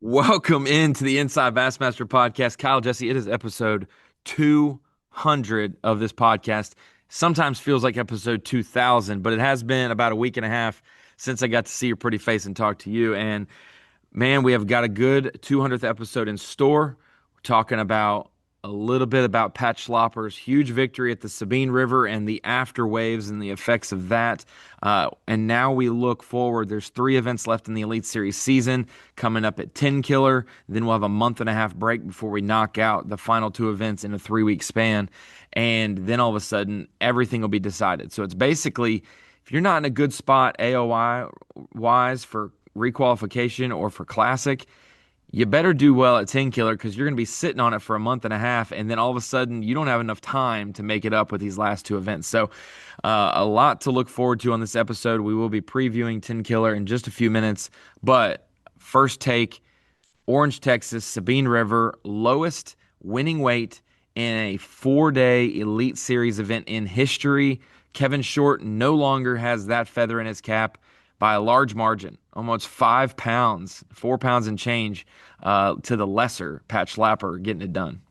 Welcome into the Inside Bassmaster Podcast. Kyle, Jessie, it is episode 200 of this podcast. Sometimes feels like episode 2000, but it has been about a week and a half since I got to see your pretty face and talk to you. And man, we have got a good 200th episode in store. We're talking about a little bit about Pat Schlapper's huge victory at the Sabine River and the after waves and the effects of that. And now we look forward. There's 3 events left in the Elite Series season coming up at Tenkiller. Then we'll have a month and a half break before we knock out the final 2 events in a 3 week span. And then all of a sudden, everything will be decided. So it's basically, if you're not in a good spot AOI wise for requalification or for classic, you better do well at Tenkiller because you're going to be sitting on it for a month and a half, and then all of a sudden you don't have enough time to make it up with these last 2 events. So, a lot to look forward to on this episode. We will be previewing Tenkiller in just a few minutes, but first take: Orange, Texas, Sabine River, lowest winning weight in a 4-day Elite Series event in history. Kevin Short no longer has that feather in his cap by a large margin, almost 5 pounds, 4 pounds and change to the lesser Pat Schlapper getting it done.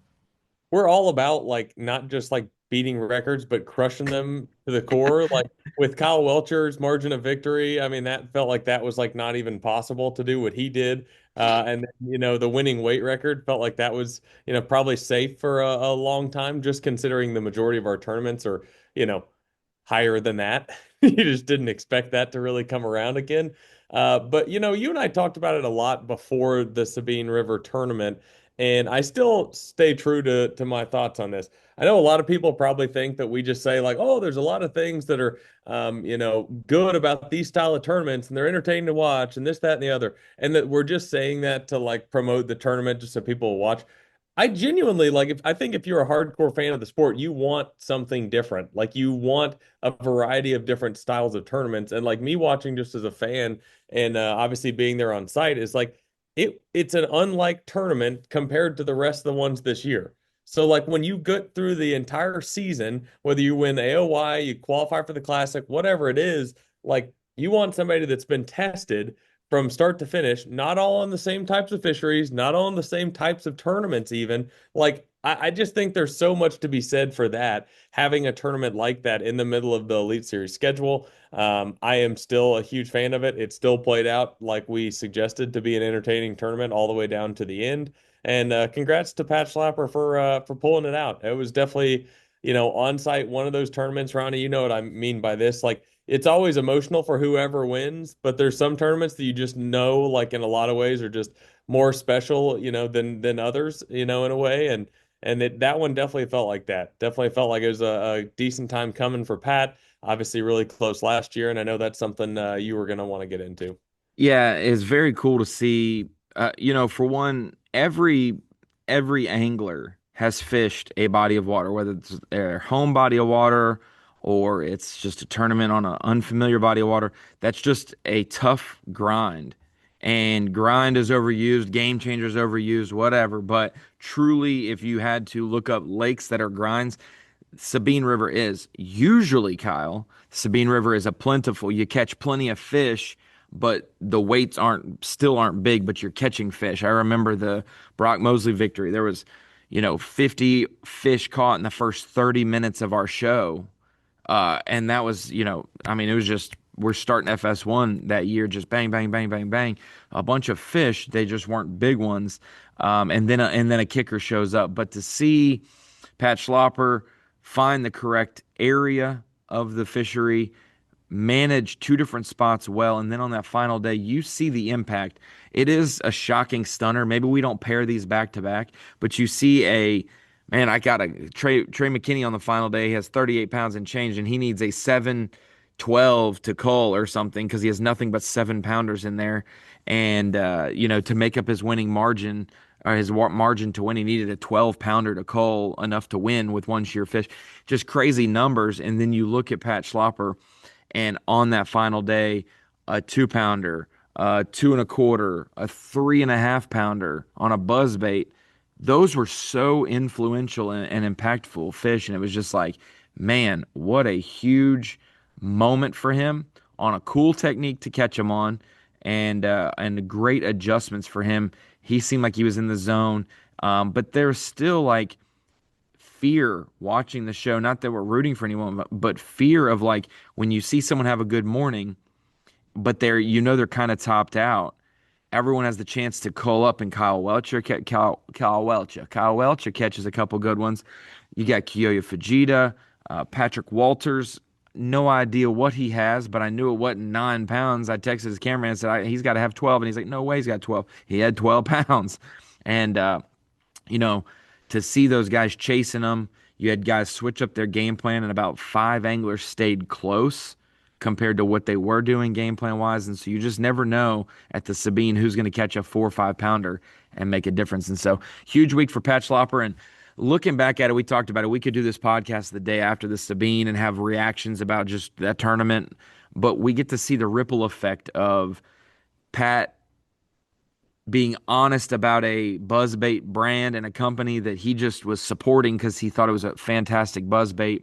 We're all about like not just like beating records, but crushing them to the core. Like with Kyle Welcher's margin of victory, I mean, that felt like that was like not even possible to do what he did. And then, the winning weight record felt like that was, probably safe for a long time, just considering the majority of our tournaments are, you know, higher than that. You just didn't expect that to really come around again. But you and I talked about it a lot before the Sabine River tournament, and I still stay true to my thoughts on this. I know a lot of people probably think that we just say like, oh, there's a lot of things that are, good about these style of tournaments, and they're entertaining to watch, and this, that, and the other, and that we're just saying that to like promote the tournament just so people will watch. I genuinely like if I think if you're a hardcore fan of the sport, you want something different. Like you want a variety of different styles of tournaments. And like me watching just as a fan and obviously being there on site is like it's an unlike tournament compared to the rest of the ones this year. So like when you get through the entire season, whether you win AOY, you qualify for the classic, whatever it is, like you want somebody that's been tested from start to finish, not all on the same types of fisheries, not all on the same types of tournaments, even. Like, I just think there's so much to be said for that, having a tournament like that in the middle of the Elite Series schedule. I am still a huge fan of it. It still played out like we suggested to be an entertaining tournament all the way down to the end. And congrats to Pat Schlapper for pulling it out. It was definitely, on site one of those tournaments, Ronnie. You know what I mean by this. Like it's always emotional for whoever wins, but there's some tournaments that you just know, like in a lot of ways, are just more special, than others, in a way. And that one definitely felt like that. Definitely felt like it was a decent time coming for Pat. Obviously, really close last year, and I know that's something you were going to want to get into. Yeah, it's very cool to see. For one, every angler has fished a body of water, whether it's their home body of water or it's just a tournament on an unfamiliar body of water. That's just a tough grind. And grind is overused, game changer is overused, whatever. But truly, if you had to look up lakes that are grinds, Sabine River is. Usually, Kyle, Sabine River is a plentiful. You catch plenty of fish, but the weights aren't big, but you're catching fish. I remember the Brock Mosley victory. There was, 50 fish caught in the first 30 minutes of our show. And that was, I mean, it was just we're starting FS1 that year, just bang, bang, bang, bang, bang, a bunch of fish. They just weren't big ones. And then a kicker shows up. But to see Pat Schlapper find the correct area of the fishery, manage 2 different spots well, and then on that final day, you see the impact. It is a shocking stunner. Maybe we don't pair these back to back, but you see man. I got a Trey McKinney on the final day. He has 38 pounds and change, and he needs a 712 to cull or something because he has nothing but 7 pounders in there. And to make up his winning margin or his margin to win, he needed a 12 pounder to cull enough to win with one sheer fish. Just crazy numbers. And then you look at Pat Schlapper, and on that final day, a 2 pounder, a 2 1/4, a 3.5 pounder on a buzz bait. Those were so influential and impactful fish. And it was just like, man, what a huge moment for him on a cool technique to catch him on. and great adjustments for him. He seemed like he was in the zone, but there's still like fear watching the show. Not that we're rooting for anyone, but fear of like when you see someone have a good morning, but they're kind of topped out. Everyone has the chance to call up, and Kyle Welcher catches a couple good ones. You got Kiyoya Fujita, Patrick Walters. No idea what he has, but I knew it wasn't 9 pounds. I texted his cameraman and said, he's got to have 12. And he's like, no way, he's got 12. He had 12 pounds. And, you know, to see those guys chasing them, you had guys switch up their game plan, and about five anglers stayed close compared to what they were doing game plan wise. And so you just never know at the Sabine who's going to catch a 4 or 5 pounder and make a difference. And so huge week for Pat Schlapper. And looking back at it, we talked about it. We could do this podcast the day after the Sabine and have reactions about just that tournament. But we get to see the ripple effect of Pat being honest about a buzzbait brand and a company that he just was supporting because he thought it was a fantastic buzzbait.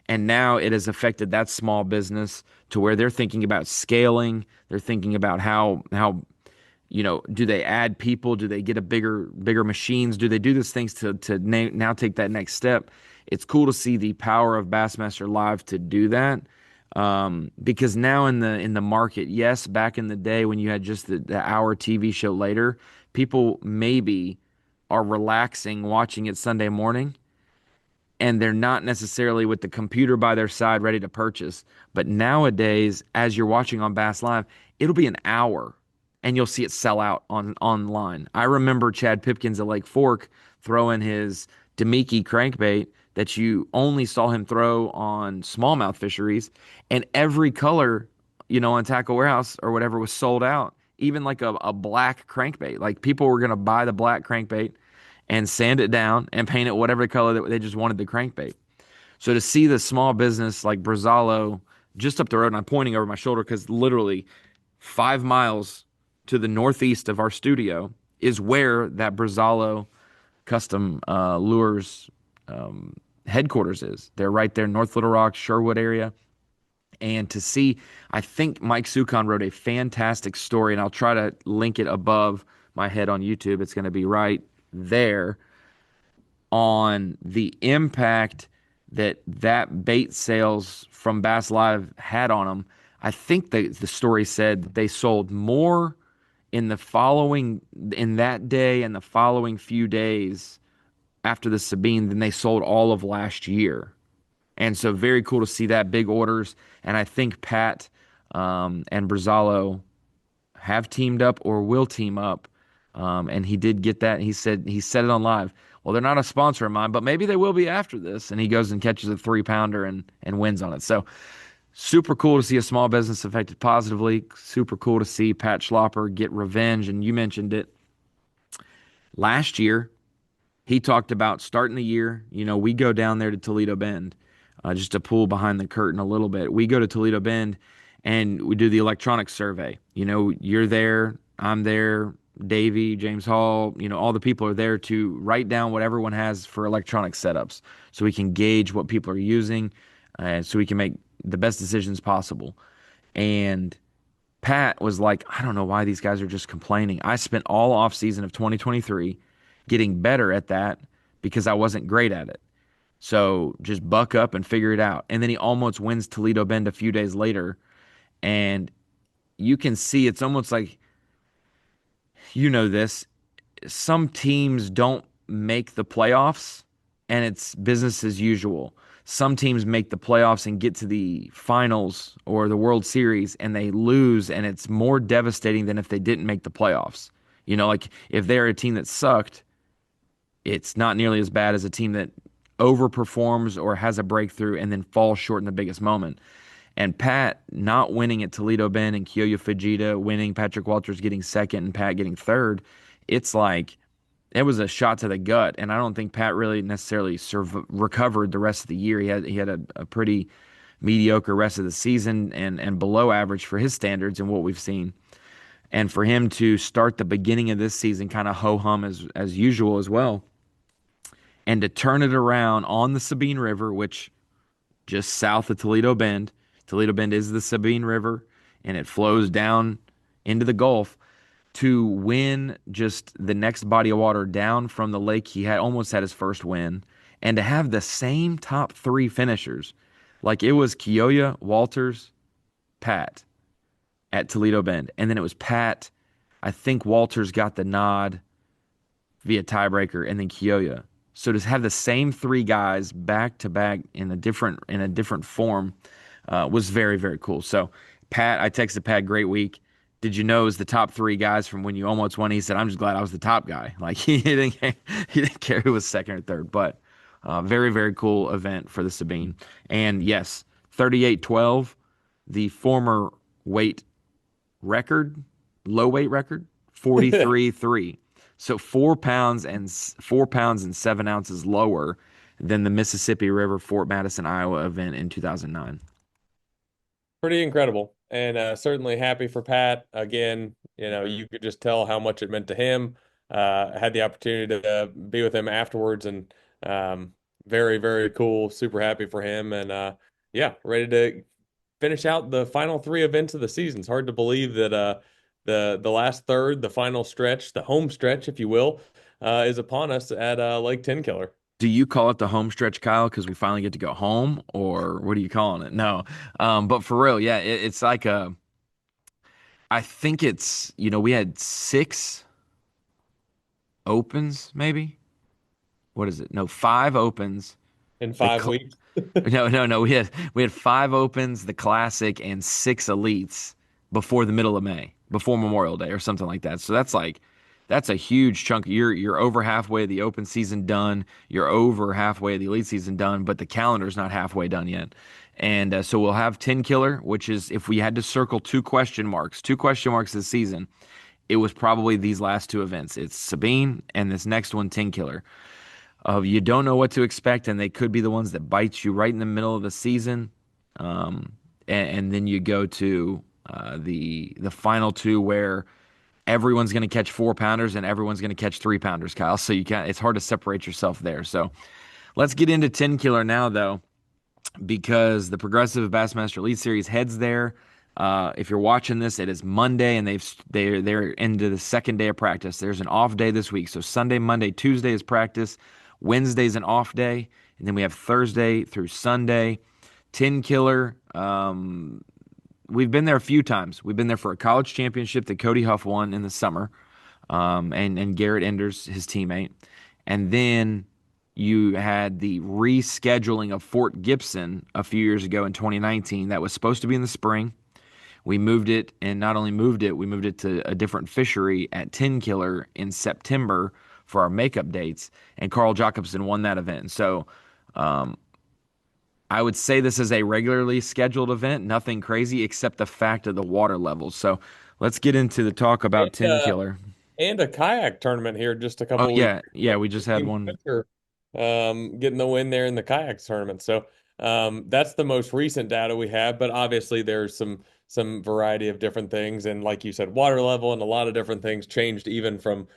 And now it has affected that small business to where they're thinking about scaling. They're thinking about how do they add people? Do they get a bigger machines? Do they do these things to now take that next step? It's cool to see the power of Bassmaster Live to do that. Because now in the market, yes, back in the day when you had just the hour TV show later, people maybe are relaxing watching it Sunday morning, and they're not necessarily with the computer by their side ready to purchase. But nowadays, as you're watching on Bass Live, it'll be an hour and you'll see it sell out online. I remember Chad Pipkins at Lake Fork throwing his Demiki crankbait that you only saw him throw on smallmouth fisheries, and every color, on Tackle Warehouse or whatever was sold out. Even like a black crankbait. Like people were gonna buy the black crankbait and sand it down and paint it whatever color that they just wanted the crankbait. So to see the small business like Brazalo just up the road, and I'm pointing over my shoulder because literally 5 miles to the northeast of our studio is where that Brazalo custom lures headquarters is. They're right there, North Little Rock, Sherwood area. And to see, I think Mike Sukon wrote a fantastic story, and I'll try to link it above my head on YouTube. It's going to be right there on the impact that bait sales from Bass Live had on them. I think the story said that they sold more in that day and the following few days after the Sabine than they sold all of last year. And so very cool to see that big orders. And I think Pat and Brazalo have teamed up or will team up. And he did get that. He said it on live. Well, they're not a sponsor of mine, but maybe they will be after this. And he goes and catches a 3 pounder and wins on it. So super cool to see a small business affected positively. Super cool to see Pat Schlapper get revenge. And you mentioned it last year. He talked about starting the year. We go down there to Toledo Bend, just to pull behind the curtain a little bit. We go to Toledo Bend and we do the electronic survey. You're there, I'm there, Davey, James Hall, all the people are there to write down what everyone has for electronic setups so we can gauge what people are using, so we can make the best decisions possible. And Pat was like, I don't know why these guys are just complaining. I spent all off season of 2023 getting better at that because I wasn't great at it. So just buck up and figure it out. And then he almost wins Toledo Bend a few days later. And you can see it's almost like, this, some teams don't make the playoffs and it's business as usual. Some teams make the playoffs and get to the finals or the World Series and they lose, and it's more devastating than if they didn't make the playoffs. Like if they're a team that sucked, it's not nearly as bad as a team that overperforms or has a breakthrough and then falls short in the biggest moment. And Pat not winning at Toledo Bend and Kiyoya Fujita winning, Patrick Walters getting second and Pat getting third, it's like it was a shot to the gut. And I don't think Pat really necessarily recovered the rest of the year. He had a pretty mediocre rest of the season and below average for his standards and what we've seen. And for him to start the beginning of this season kind of ho-hum as usual as well, and to turn it around on the Sabine River, which just south of Toledo Bend. Toledo Bend is the Sabine River, and it flows down, into the Gulf to win just the next body of water down from the lake. He had almost had his first win, and to have the same top three finishers, like it was Kioya, Walters, Pat at Toledo Bend, and then it was Pat. I think Walters got the nod via tiebreaker, and then Kioya. So to have the same three guys back to back in a different form was very very cool. So Pat, I texted Pat, great week. Did you know it was the top three guys from when you almost won? He said, "I'm just glad I was the top guy." Like he didn't care who was second or third, but very very cool event for the Sabine. And yes, 38-12, the former weight record, low weight record, 43-3. So 4 pounds and 7 ounces lower than the Mississippi River Fort Madison, Iowa event in 2009. Pretty incredible, and certainly happy for Pat. Again, you could just tell how much it meant to him. Had the opportunity to be with him afterwards, and very, very cool. Super happy for him, and yeah, ready to finish out the final three events of the season. It's hard to believe that the last third, the final stretch, the home stretch, if you will, is upon us at Lake Tenkiller. Do you call it the home stretch, Kyle, because we finally get to go home, or what are you calling it? No, but for real, yeah, it's like I think it's, we had 6 opens, maybe. What is it? No, 5 opens. In The five weeks. No, no, no. We had 5 opens, the classic, and 6 elites before the middle of May, before Memorial Day or something like that. So that's a huge chunk. You're over halfway of the open season done. You're over halfway of the elite season done, but the calendar's not halfway done yet. And so we'll have Tenkiller, which is, if we had to circle two question marks this season, it was probably these last two events. It's Sabine and this next one, Tenkiller. You don't know what to expect, and they could be the ones that bite you right in the middle of the season. And then you go to the final two where everyone's going to catch 4 pounders and everyone's going to catch 3 pounders, Kyle. So it's hard to separate yourself there. So let's get into Tenkiller now, though, because the Progressive Bassmaster Elite Series heads there. If you're watching this, it is Monday, and they're into the second day of practice. There's an off day this week, so Sunday, Monday, Tuesday is practice. Wednesday's an off day, and then we have Thursday through Sunday. Tenkiller. We've been there a few times. We've been there for a college championship that Cody Huff won in the summer, and Garrett Enders, his teammate, and then you had the rescheduling of Fort Gibson a few years ago in 2019 that was supposed to be in the spring. We moved it, and not only moved it, we moved it to a different fishery at Tenkiller in September for our makeup dates, and Carl Jacobson won that event. So I would say this is a regularly scheduled event, nothing crazy except the fact of the water levels. So let's get into the talk about And, Tenkiller. and a kayak tournament here just a Oh couple weeks yeah, yeah, we just had Team one. Fisher, getting the win there in the kayak tournament. So that's the most recent data we have, but obviously there's some variety of different things, and like you said, water level and a lot of different things changed even from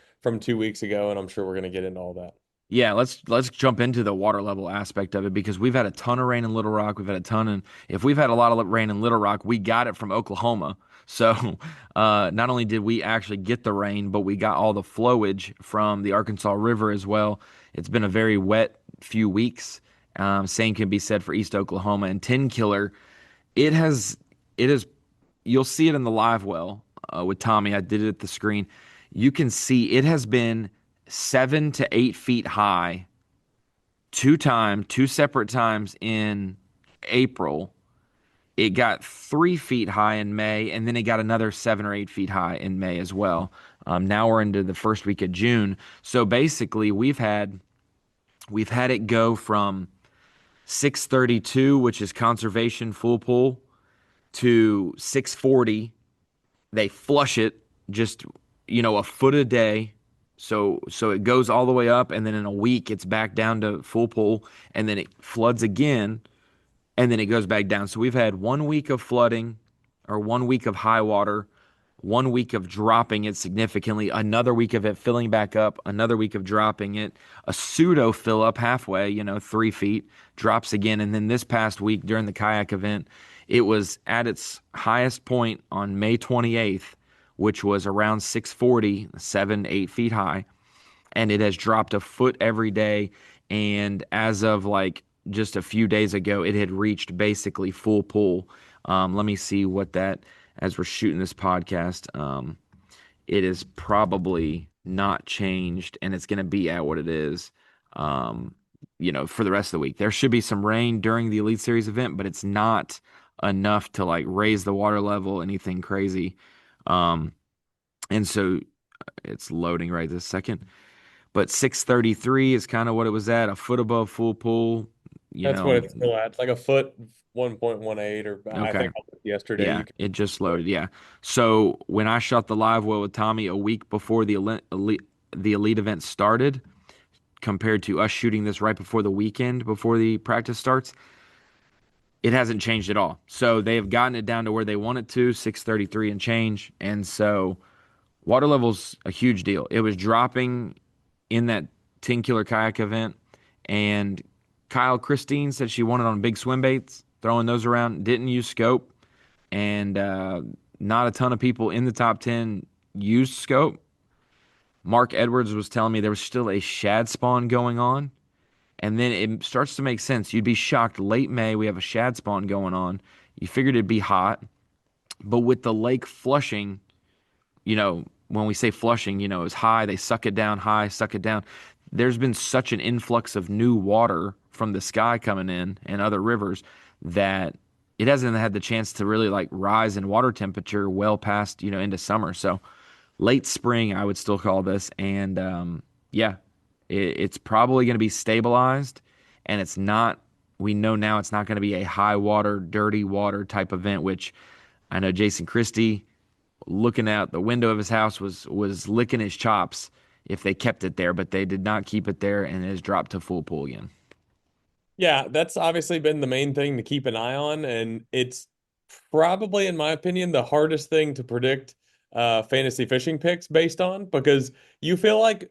2 weeks ago, and I'm sure we're going to get into all that. Yeah, let's jump into the water level aspect of it because we've had a ton of rain in Little Rock. We've had a ton, and if we've had a lot of rain in Little Rock, we got it from Oklahoma. So not only did we actually get the rain, but we got all the flowage from the Arkansas River as well. It's been a very wet few weeks. Same can be said for East Oklahoma and Tenkiller. It has you'll see it in the live well with Tommy. I did it at the screen. You can see it has been 7 to 8 feet high two separate times in April. It got 3 feet high in May, and then it got another 7 or 8 feet high in May as well. Now we're into the first week of June. So basically, we've had it go from 632, which is conservation full pool, to 640. They flush it just a foot a day. So it goes all the way up, and then in a week it's back down to full pool, and then it floods again, and then it goes back down. So we've had 1 week of flooding, or 1 week of high water, 1 week of dropping it significantly, another week of it filling back up, another week of dropping it, a pseudo fill up halfway, 3 feet, drops again. And then this past week during the kayak event, it was at its highest point on May 28th which was around 640, 7, 8 feet high, and it has dropped a foot every day. And as of like just a few days ago, it had reached basically full pull. Let me see what that, as we're shooting this podcast, it is probably not changed and it's going to be at what it is. Um, for the rest of the week. There should be some rain during the Elite Series event, but it's not enough to like raise the water level, anything crazy. Um, and so it's loading right this second. But 633 is kind of what it was at, a foot above full pool, you That's what know. it's still at. It's like a foot, 1.18, or I Okay. think I looked yesterday. Yeah, You can. it just loaded. Yeah. So when I shot the live well with Tommy a week before the elite event started, compared to us shooting this right before the weekend before the practice starts, it hasn't changed at all. So they have gotten it down to where they want it to, 633 and change. And so water level's a huge deal. It was dropping in that Tenkiller kayak event, and Kyle Christine said she wanted on big swim baits, throwing those around, didn't use scope, and not a ton of people in the top 10 used scope. Mark Edwards was telling me there was still a shad spawn going on, and then it starts to make sense. You'd be shocked. Late May, we have a shad spawn going on. You figured it'd be hot, but with the lake flushing, when we say flushing, it's high, they suck it down, high, suck it down. There's been such an influx of new water from the sky coming in and other rivers that it hasn't had the chance to really like rise in water temperature well past, into summer. So late spring, I would still call this. And yeah, it's probably going to be stabilized. And it's not, we know now it's not going to be a high water, dirty water type event, which I know Jason Christie looking out the window of his house was licking his chops if they kept it there, but they did not keep it there, and it has dropped to full pool again. Yeah, that's obviously been the main thing to keep an eye on, and it's probably, in my opinion, the hardest thing to predict fantasy fishing picks based on, because you feel like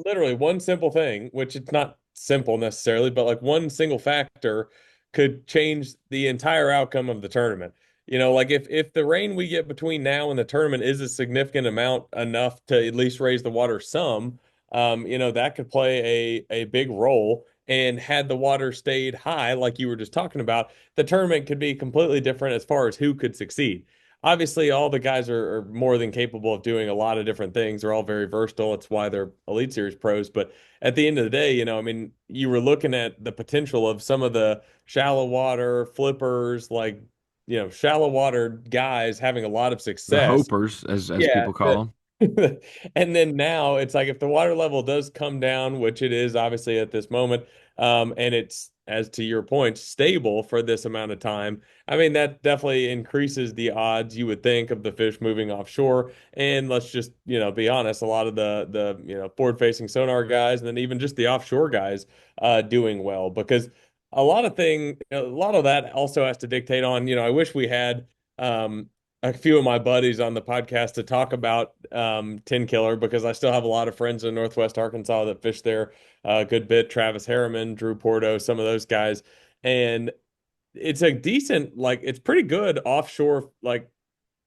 literally one simple thing, which it's not simple necessarily, but like one single factor could change the entire outcome of the tournament. Like if the rain we get between now and the tournament is a significant amount enough to at least raise the water some, that could play a big role. And had the water stayed high, like you were just talking about, the tournament could be completely different as far as who could succeed. Obviously, all the guys are more than capable of doing a lot of different things. They're all very versatile. It's why they're Elite Series pros. But at the end of the day, I mean, you were looking at the potential of some of the shallow water flippers, like, shallow water guys having a lot of The success. hopers, as Yeah. people call them. And then now it's like if the water level does come down, which it is obviously at this moment, and it's, as to your point, stable for this amount of time, I mean, that definitely increases the odds, you would think, of the fish moving offshore. And let's just, be honest, a lot of the forward-facing sonar guys, and then even just the offshore guys doing well, because a lot of that also has to dictate on, I wish we had a few of my buddies on the podcast to talk about Tenkiller, because I still have a lot of friends in Northwest Arkansas that fish there a good bit. Travis Harriman, Drew Porto, some of those guys. And it's a decent, like, it's pretty good offshore, like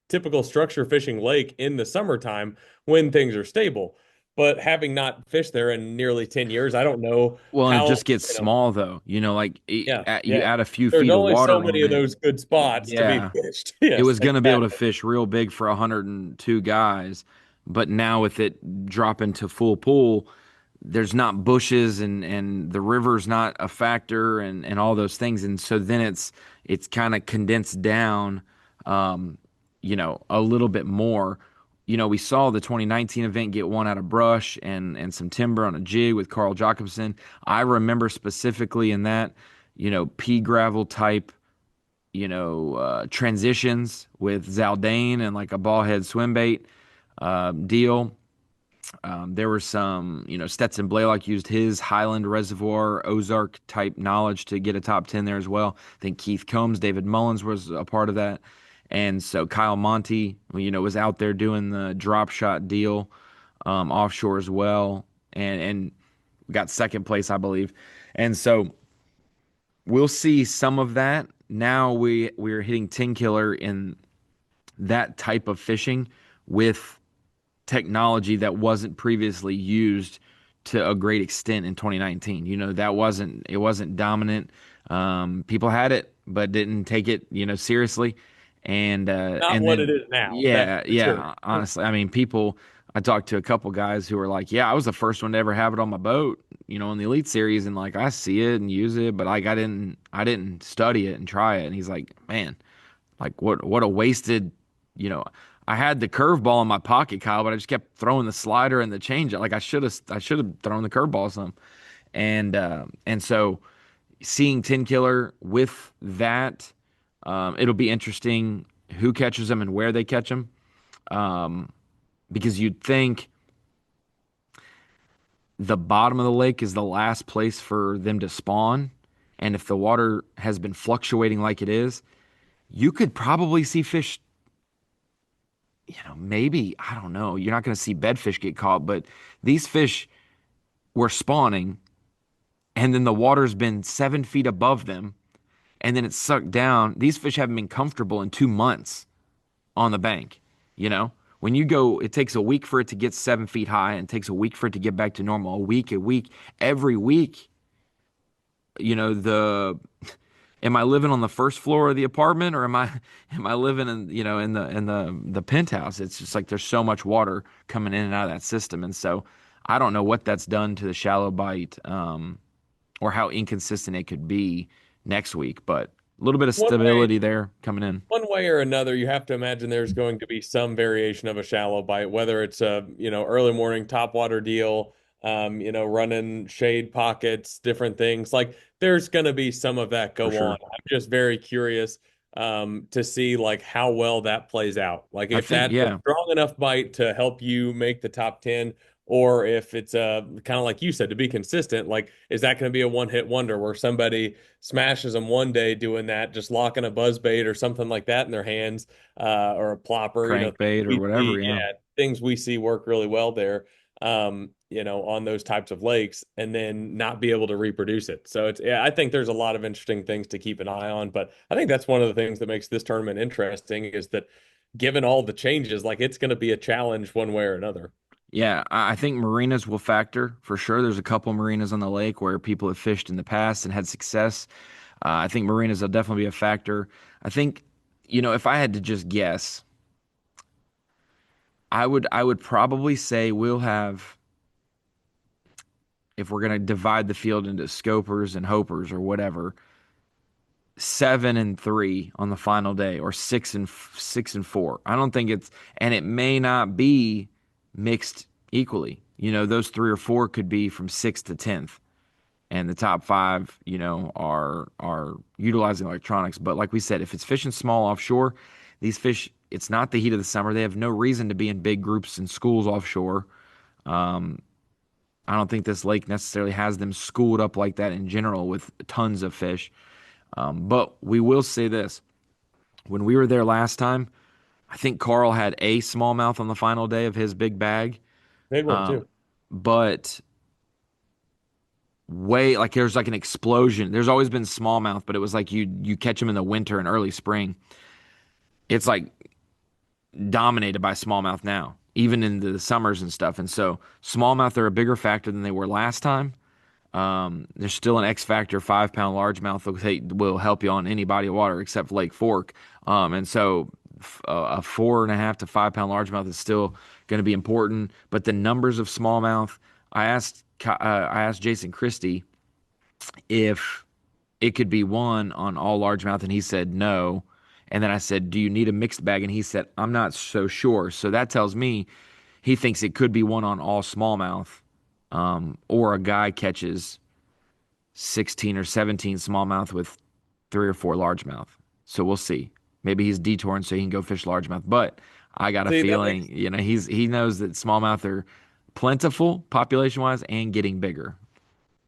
typical structure fishing lake in the summertime when things are stable. But having not fished there in nearly 10 years, I don't know Well, and it how, just gets small though. Like yeah, you yeah. add a few There's feet of only so water on many of it. those good spots to be Yeah, fished. it Yes, was going to be able to exactly. fish real big for 102 guys, but now with it dropping to full pool, there's not bushes and the river's not a factor and all those things, and so then it's kind of condensed down, um, a little bit more. We saw the 2019 event get one out of brush and some timber on a jig with Carl Jacobson. I remember specifically in that, pea gravel type, transitions with Zaldane and like a ball head swim bait deal. There were some, Stetson Blaylock used his Highland Reservoir Ozark type knowledge to get a top 10 there as well. I think Keith Combs, David Mullins was a part of that. And so Kyle Monty, was out there doing the drop shot deal offshore as well. And got second place, I believe. And so we'll see some of that. Now we're hitting 10 killer in that type of fishing with technology that wasn't previously used to a great extent in 2019. That it wasn't dominant. People had it, but didn't take it, seriously. Not And what it then, is now, that's yeah, for sure. yeah, honestly, I mean, people, I talked to a couple guys who were like, yeah, I was the first one to ever have it on my boat, in the Elite Series, and like I see it and use it, but like I didn't study it and try it. And he's like, man, like what a wasted, you know, I had the curveball in my pocket, Kyle, but I just kept throwing the slider and the changeup. Like I should have thrown the curveball some. And so seeing Tenkiller with that, it'll be interesting who catches them and where they catch them. Um, because you'd think the bottom of the lake is the last place for them to spawn. And if the water has been fluctuating like it is, you could probably see fish, maybe, I don't know. You're not going to see bedfish get caught, but these fish were spawning, and then the water's been 7 feet above them, and then it's sucked down. These fish haven't been comfortable in 2 months on the bank. You know, when you go, it takes a week for it to get 7 feet high, and it takes a week for it to get back to normal. A week, every week. The am I living on the first floor of the apartment, or am I living in the penthouse? It's just like there's so much water coming in and out of that system, and so I don't know what that's done to the shallow bite, or how inconsistent it could be next week, but a little bit of One way stability there coming in One way or another, you have to imagine there's going to be some variation of a shallow bite, whether it's a, early morning topwater deal, running shade pockets, different things. Like there's going to be some of that for go on. sure. I'm just very curious to see like how well that plays out. Like I if think, that's a yeah, strong enough bite to help you make the top 10, or if it's kind of like you said, to be consistent, like is that going to be a one hit wonder where somebody smashes them one day doing that, just locking a buzz bait or something like that in their hands, or a plopper, crankbait or we whatever, see, yeah. yeah, things we see work really well there, on those types of lakes, and then not be able to reproduce it. So yeah, I think there's a lot of interesting things to keep an eye on, but I think that's one of the things that makes this tournament interesting is that given all the changes, like it's going to be a challenge one way or another. Yeah, I think marinas will factor for sure. There's a couple marinas on the lake where people have fished in the past and had success. I think marinas will definitely be a factor. I think, if I had to just guess, I would probably say we'll have, if we're gonna divide the field into scopers and hopers or whatever, 7-3 on the final day, or 6-4. I don't think it's, and it may not be mixed equally. Those three or four could be from sixth to 10th, and the top five, are utilizing electronics. But like we said, if it's fishing small offshore, these fish, it's not the heat of the summer. They have no reason to be in big groups in schools offshore. Um, I don't think this lake necessarily has them schooled up like that in general with tons of fish. But we will say this: when we were there last time, I think Carl had a smallmouth on the final day of his big bag. Big one Um, too. but way, like, there's like an explosion. There's always been smallmouth, but it was like you catch them in the winter and early spring. It's like dominated by smallmouth now, even in the summers and stuff. And so smallmouth are a bigger factor than they were last time. There's still an X factor 5 pound largemouth will help you on any body of water except Lake Fork. And so a 4.5 to 5 pound largemouth is still going to be important. But the numbers of smallmouth, I asked Jason Christie if it could be one on all largemouth, and he said no. And then I said, "Do you need a mixed bag?" And he said, "I'm not so sure." So that tells me he thinks it could be one on all smallmouth, or a guy catches 16 or 17 smallmouth with three or four largemouth. So we'll see. Maybe he's detouring so he can go fish largemouth. But I got a See, that makes feeling, he knows that smallmouth are plentiful population wise and getting bigger.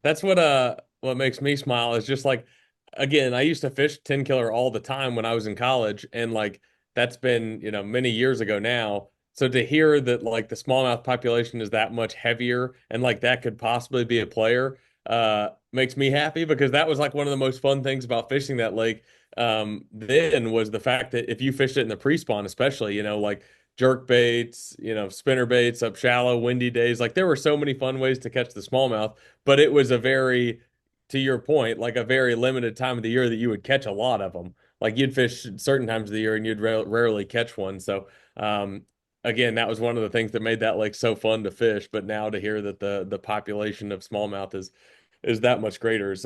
That's what makes me smile is just like again, I used to fish Tenkiller all the time when I was in college, and like that's been, many years ago now. So to hear that like the smallmouth population is that much heavier and like that could possibly be a player makes me happy because that was like one of the most fun things about fishing that lake then was the fact that if you fished it in the pre-spawn especially, like jerk baits, spinner baits up shallow, windy days. Like there were so many fun ways to catch the smallmouth, but it was a very, to your point, like a very limited time of the year that you would catch a lot of them. Like you'd fish certain times of the year and you'd rarely catch one. So, again, that was one of the things that made that lake so fun to fish. But now to hear that the population of smallmouth is that much greater is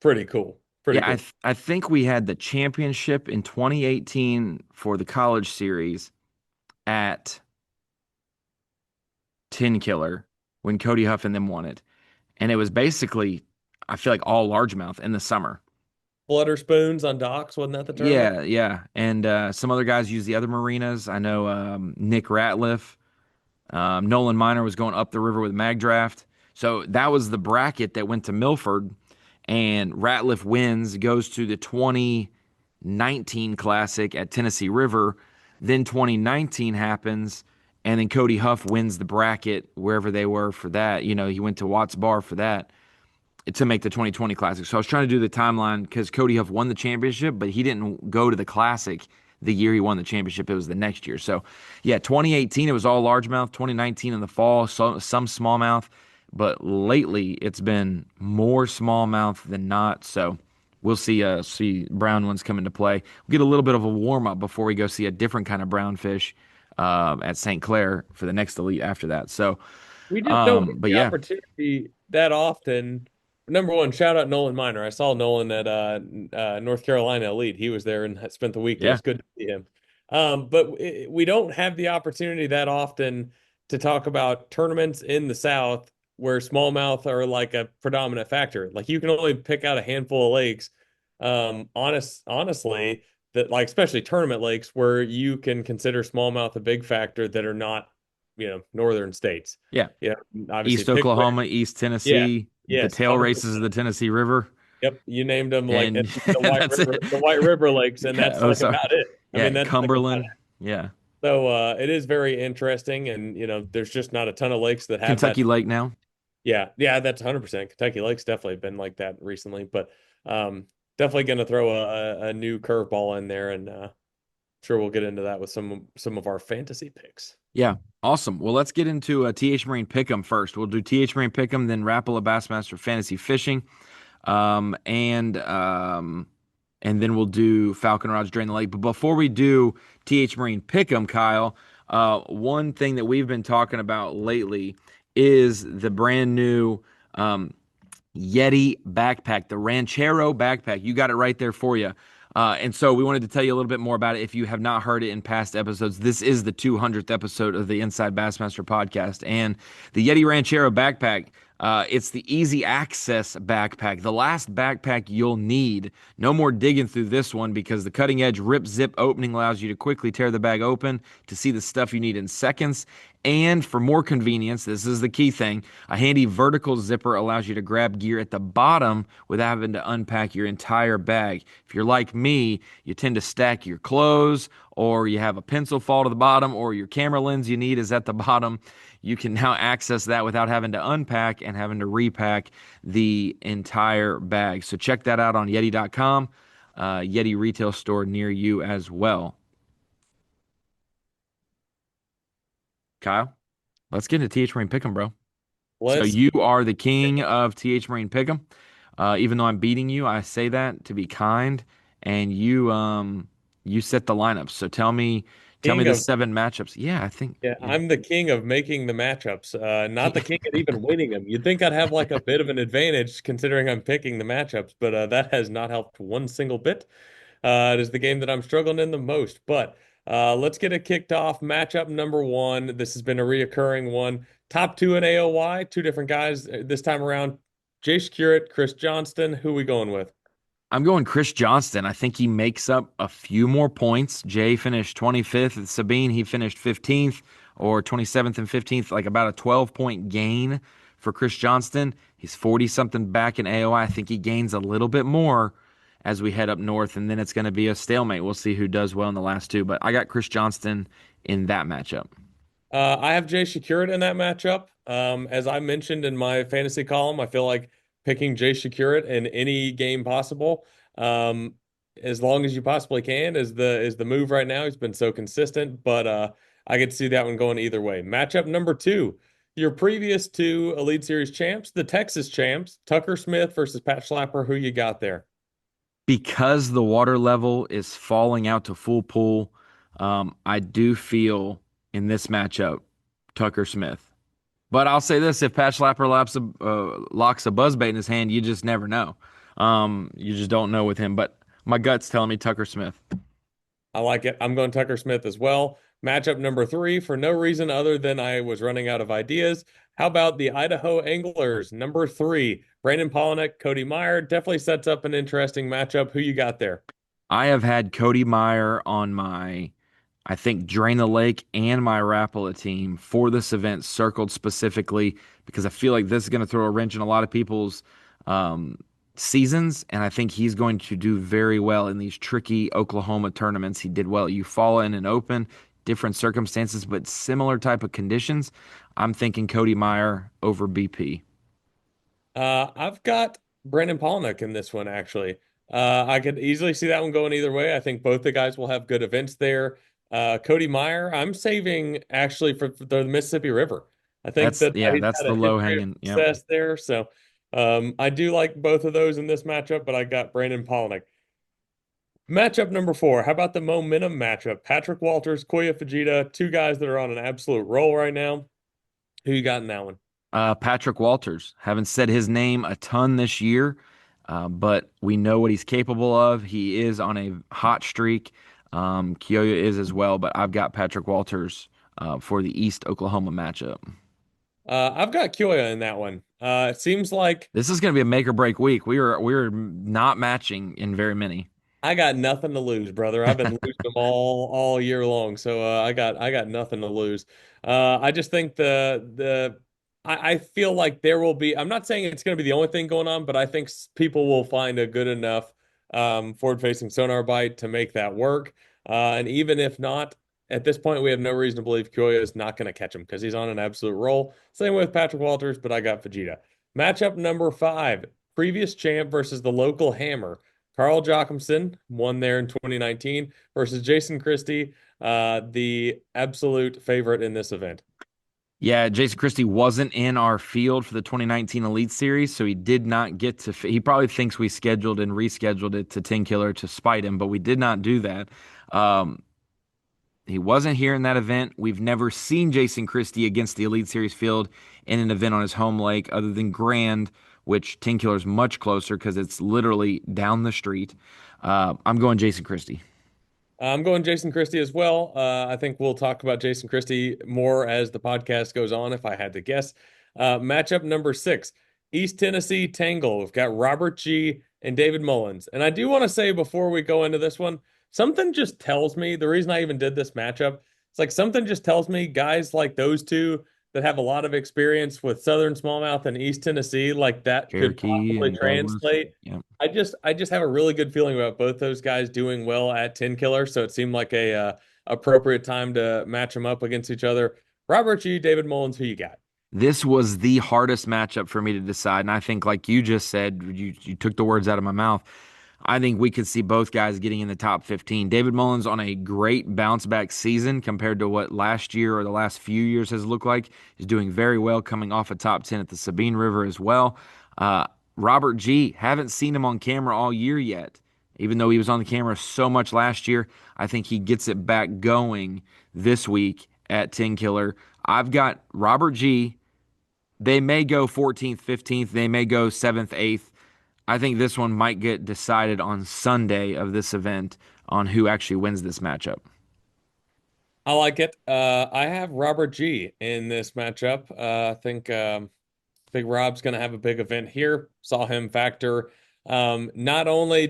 pretty cool. Pretty Yeah, cool. I think we had the championship in 2018 for the college series at Tenkiller when Cody Huff and them won it. And it was basically, I feel like all largemouth in the summer. Flutter spoons on docks, wasn't that the tournament? Yeah, yeah. And some other guys use the other marinas. I know Nick Ratliff, Nolan Miner was going up the river with Mag Draft. So that was the bracket that went to Milford. And Ratliff wins, goes to the 2019 Classic at Tennessee River. Then 2019 happens, and then Cody Huff wins the bracket wherever they were for that. He went to Watts Bar for that to make the 2020 Classic. So I was trying to do the timeline because Cody Huff won the championship, but he didn't go to the Classic the year he won the championship. It was the next year. So yeah, 2018 it was all largemouth. 2019 in the fall, so some smallmouth, but lately it's been more smallmouth than not. So we'll see brown ones come into play. We'll get a little bit of a warm up before we go see a different kind of brown fish at St. Clair for the next elite after that. So, We just don't get but the yeah, opportunity that often. Number one, shout out Nolan Miner. I saw Nolan at North Carolina Elite. He was there and had spent the week. It yeah, was good to see him. But we don't have the opportunity that often to talk about tournaments in the South where smallmouth are like a predominant factor. Like you can only pick out a handful of lakes, honestly, that like especially tournament lakes where you can consider smallmouth a big factor that are not, northern states. yeah. Yeah, obviously East Pickwick. Oklahoma, East Yeah, Tennessee, the yes, tail races of 100%. the Tennessee River, Yep, you named them like and that's it. The White River Lakes, and Yeah, that's oh, like sorry. about it. I Yeah, mean, that's like about Cumberland. it. Yeah, So it is very interesting, and there's just not a ton of lakes that have that. Kentucky Lake now. Yeah, yeah, that's 100%. Kentucky Lake's definitely been like that recently, but definitely going to throw a new curveball in there, and sure we'll get into that with some of our fantasy picks. Yeah, awesome. Well, let's get into TH Marine Pick'em first. We'll do TH Marine Pick'em, then Rapala Bassmaster Fantasy Fishing, um, and um, and then we'll do Falcon Rods Drain the Lake. But before we do TH Marine Pick'em, Kyle, one thing that we've been talking about lately is the brand new Yeti backpack, the Ranchero backpack. You got it right there for you. And so we wanted to tell you a little bit more about it. If you have not heard it in past episodes, this is the 200th episode of the Inside Bassmaster podcast. And the Yeti Ranchero backpack, it's the easy access backpack, the last backpack you'll need. No more digging through this one because the cutting edge rip zip opening allows you to quickly tear the bag open to see the stuff you need in seconds. And for more convenience, this is the key thing, a handy vertical zipper allows you to grab gear at the bottom without having to unpack your entire bag. If you're like me, you tend to stack your clothes, or you have a pencil fall to the bottom, or your camera lens you need is at the bottom. You can now access that without having to unpack and having to repack the entire bag. So check that out on Yeti.com, Yeti retail store near you as well. Kyle, let's get into TH Marine Pick'em, bro. So Let's you are the king of TH Marine Pick'em. Even though I'm beating you, I say that to be kind, and you set the lineups. So tell me king the of seven matchups. Yeah, I think Yeah, yeah. I'm the king of making the matchups, not the king at even winning them. You'd think I'd have like a bit of an advantage considering I'm picking the matchups, but that has not helped one single bit. It is the game that I'm struggling in the most. But let's get it kicked off. Matchup number one. This has been a reoccurring one. Top two in AOY, two different guys this time around. Jace Curate, Chris Johnston. Who we going with? I'm going Chris Johnston. I think he makes up a few more points. Jay finished 25th. At Sabine, he finished 15th or 27th and 15th, like about a 12-point gain for Chris Johnston. He's 40 something back in AOI. I think he gains a little bit more as we head up north, and then it's going to be a stalemate. We'll see who does well in the last two, but I got Chris Johnston in that matchup. I have Jay Shakurat in that matchup. As I mentioned in my fantasy column, I feel like picking Jay Shakurat in any game possible, as long as you possibly can, is the move right now. He's been so consistent, but I could see that one going either way. Matchup number two, your previous two Elite Series champs, the Texas champs, Tucker Smith versus Pat Schlapper. Who you got there? Because the water level is falling out to full pool, I do feel in this matchup, Tucker Smith. But I'll say this: if Pat Schlapper locks a buzzbait in his hand, you just never know. You just don't know with him. But my gut's telling me Tucker Smith. I like it. I'm going Tucker Smith as well. Matchup number three, for no reason other than I was running out of ideas. How about the Idaho Anglers? Number three, Brandon Polnick, Cody Meyer. Definitely sets up an interesting matchup. Who you got there? I have had Cody Meyer on my, I think, Drain the Lake and my Rapala team for this event, circled specifically because I feel like this is going to throw a wrench in a lot of people's um, seasons. And I think he's going to do very well in these tricky Oklahoma tournaments. He did well at Eufaula in an open, different circumstances, but similar type of conditions. I'm thinking Cody Meyer over BP. I've got Brandon Polnick in this one, actually. I could easily see that one going either way. I think both the guys will have good events there. Cody Meyer, I'm saving actually for the Mississippi River. I think That's, that yeah, he's that's had the a low history of hanging. Yep. success there. So I do like both of those in this matchup, but I got Brandon Polnick. Matchup number four. How about the momentum matchup? Patrick Walters, Koya Fujita, two guys that are on an absolute roll right now. Who you got in that one? Patrick Walters. Haven't said his name a ton this year, but we know what he's capable of. He is on a hot streak. Kyoya is as well, but I've got Patrick Walters for the East Oklahoma matchup. I've got Kyoya in that one. It seems like This is going to be a make or break week. We are not matching in very many. I got nothing to lose, brother. I've been losing them all year long, so I got nothing to lose. I just think I feel like there will be. I'm not saying it's going to be the only thing going on, but I think people will find a good enough forward-facing sonar bite to make that work. And even if not, at this point, we have no reason to believe Kyoya is not going to catch him because he's on an absolute roll. Same with Patrick Walters, but I got Vegeta. Matchup number five: previous champ versus the local hammer. Carl Jochimson won there in 2019 versus Jason Christie, the absolute favorite in this event. Yeah, Jason Christie wasn't in our field for the 2019 Elite Series, so he did not get to. He probably thinks we scheduled and rescheduled it to Tenkiller to spite him, but we did not do that. Um, He wasn't here in that event. We've never seen Jason Christie against the Elite Series field in an event on his home lake other than Grand, which Tenkiller is much closer because it's literally down the street. I'm going Jason Christie. I'm going Jason Christie as well. I think we'll talk about Jason Christie more as the podcast goes on, if I had to guess. Matchup number six, East Tennessee Tangle. We've got Robert G. and David Mullins. And I do want to say before we go into this one, something just tells me the reason I even did this matchup, it's like something just tells me guys like those two that have a lot of experience with Southern Smallmouth and East Tennessee, like that could Cherokee possibly and Douglas. translate. Yeah. I just have a really good feeling about both those guys doing well at Tenkiller, so it seemed like a appropriate time to match them up against each other. Robert G, David Mullins, who you got? This was the hardest matchup for me to decide. And I think, like you just said, you took the words out of my mouth. I think we could see both guys getting in the top 15. David Mullins on a great bounce back season compared to what last year or the last few years has looked like. He's doing very well coming off a top 10 at the Sabine River as well. Robert G, haven't seen him on camera all year yet. Even though he was on the camera so much last year, I think he gets it back going this week at Tenkiller. I've got Robert G. They may go 14th, 15th. They may go 7th, 8th. I think this one might get decided on Sunday of this event on who actually wins this matchup. I like it. I have Robert G in this matchup. I think Rob's going to have a big event here. Saw him factor not only,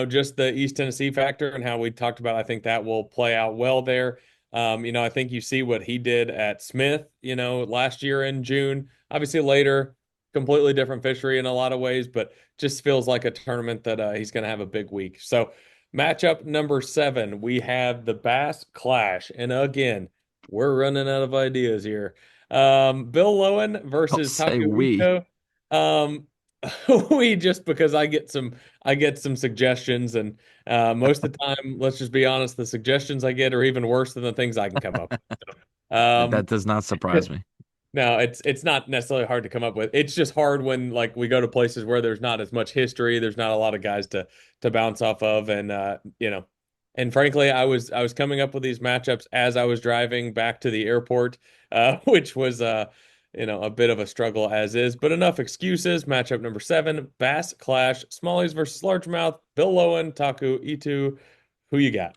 just the East Tennessee factor and how we talked about, I think that will play out well there. I think you see what he did at Smith, last year in June. Obviously later, completely different fishery in a lot of ways, but just feels like a tournament that he's going to have a big week. So matchup number seven, we have the Bass Clash. And again, we're running out of ideas here. Bill Lowen Don't versus say we. Takuhiko. Um, We just because I get some suggestions, and most of the time, let's just be honest, the suggestions I get are even worse than the things I can come up with. That does not surprise me. No, it's not necessarily hard to come up with. It's just hard when like we go to places where there's not as much history, there's not a lot of guys to bounce off of, and and frankly, I was coming up with these matchups as I was driving back to the airport, which was a bit of a struggle as is, but enough excuses. Matchup number 7, Bass Clash, Smallies versus Largemouth, Bill Lowen, Taku, E2. Who you got?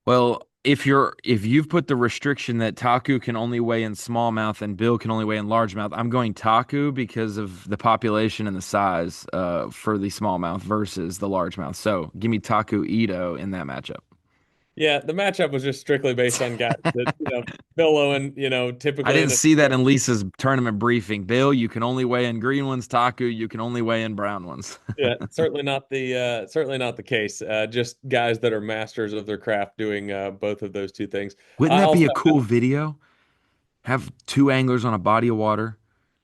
Well, if you've put the restriction that Taku can only weigh in smallmouth and Bill can only weigh in largemouth, I'm going Taku because of the population and the size for the smallmouth versus the largemouth. So give me Taku Ito in that matchup. Yeah, the matchup was just strictly based on guys that, Bill Lowen, I typically in didn't the see that in Lisa's tournament briefing. Bill, you can only weigh in green ones. Taku, you can only weigh in brown ones. yeah, certainly not the case. Just guys that are masters of their craft doing both of those two things. Wouldn't I that be also a cool video? Have two anglers on a body of water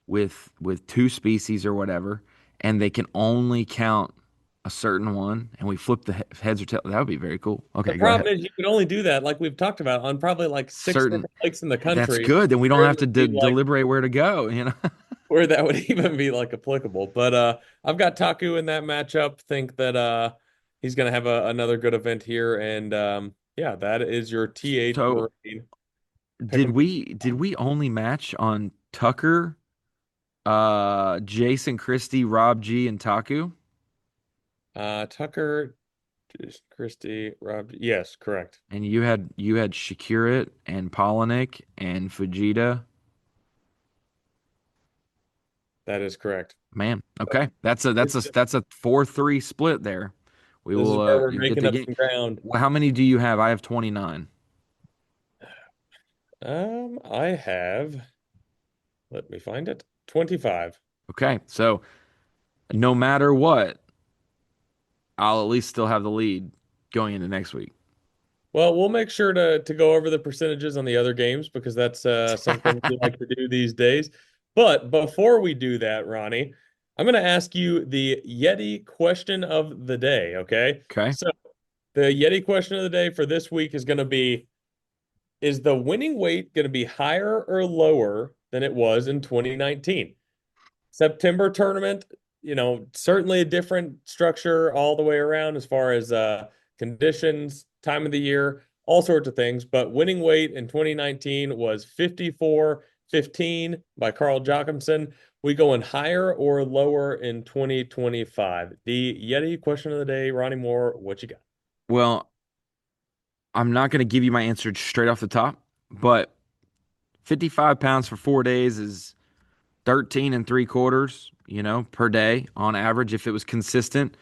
with two species or whatever, and they can only count a certain one, and we flip the heads or tails. That would be very cool. The Okay, go ahead. problem is you can only do that, like we've talked about, on probably like six Certain. different lakes in the That's country, good. Then we don't where it have to would be like deliberate where to go. You know. where that would even be like applicable. But I've got Taku in that matchup. Think that he's gonna have another good event here, and yeah, that is your T8 So Marine. Pick did 'em. we only match on Tucker, Jason Christie, Rob G, and Taku? Tucker, Christie, Rob. Yes, correct. And you had Shakirat and Polinick and Fujita. That is correct. Man, So okay. That's a 4-3 split there. We this is will where we're get making the up game. some ground. Well, how many do you have? I have 29. I have, let me find it, 25. Okay. So no matter what, I'll at least still have the lead going into next week. Well, we'll make sure to go over the percentages on the other games because that's something we like to do these days. But before we do that, Ronnie, I'm going to ask you the Yeti question of the day, okay? Okay. So the Yeti question of the day for this week is going to be, is the winning weight going to be higher or lower than it was in 2019? September tournament, certainly a different structure all the way around as far as conditions, time of the year, all sorts of things. But winning weight in 2019 was 54-15 by Carl Jocumsen. We going higher or lower in 2025? The Yeti question of the day, Ronnie Moore, what you got? Well, I'm not going to give you my answer straight off the top, but 55 pounds for 4 days is 13 and three quarters, per day on average if it was consistent.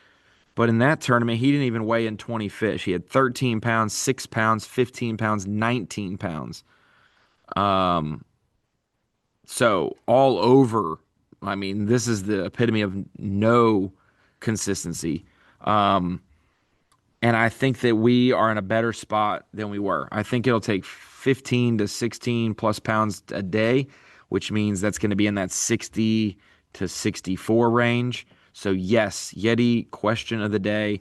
But in that tournament, he didn't even weigh in 20 fish. He had 13 pounds, 6 pounds, 15 pounds, 19 pounds. Um, so all over, I mean, this is the epitome of no consistency. Um, and I think that we are in a better spot than we were. I think it'll take 15 to 16 plus pounds a day, which means that's going to be in that 60 to 64 range. So, yes, Yeti question of the day.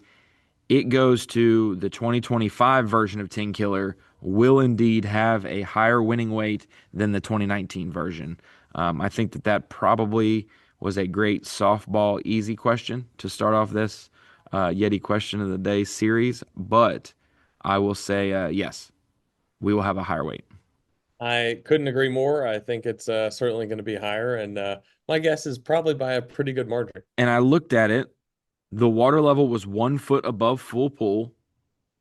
It goes to the 2025 version of Tenkiller will indeed have a higher winning weight than the 2019 version. I think that probably was a great softball easy question to start off this Yeti question of the day series, but I will say yes, we will have a higher weight. I couldn't agree more. I think it's certainly going to be higher, and my guess is probably by a pretty good margin. And I looked at it, the water level was 1 foot above full pool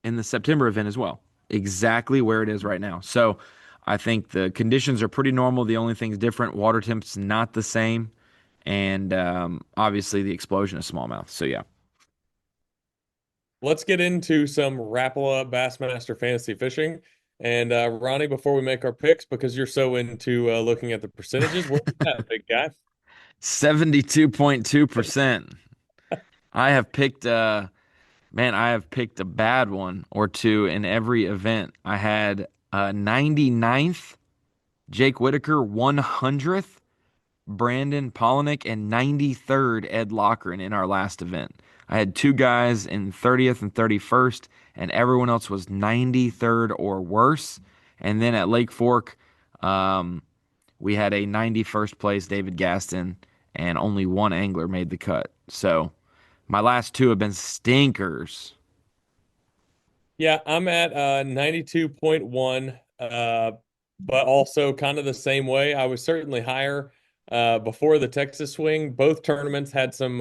in the September event as well, exactly where it is right now. So I think the conditions are pretty normal. The only thing's different, water temp's not the same, and obviously the explosion of smallmouth. So yeah. Let's get into some Rapala Bassmaster fantasy fishing. And Ronnie, before we make our picks, because you're so into looking at the percentages, where you at, big guy? 72.2%. I have picked man, I have picked a bad one or two in every event. I had 99th, Jake Whitaker 100th, Brandon Polinick and 93rd Ed Lochran in our last event. I had two guys in 30th and 31st, and everyone else was 93rd or worse. And then at Lake Fork, um, we had a 91st place David Gaston, and only one angler made the cut. So my last two have been stinkers. Yeah, I'm at 92.1, but also kind of the same way. I was certainly higher before the Texas swing. Both tournaments had some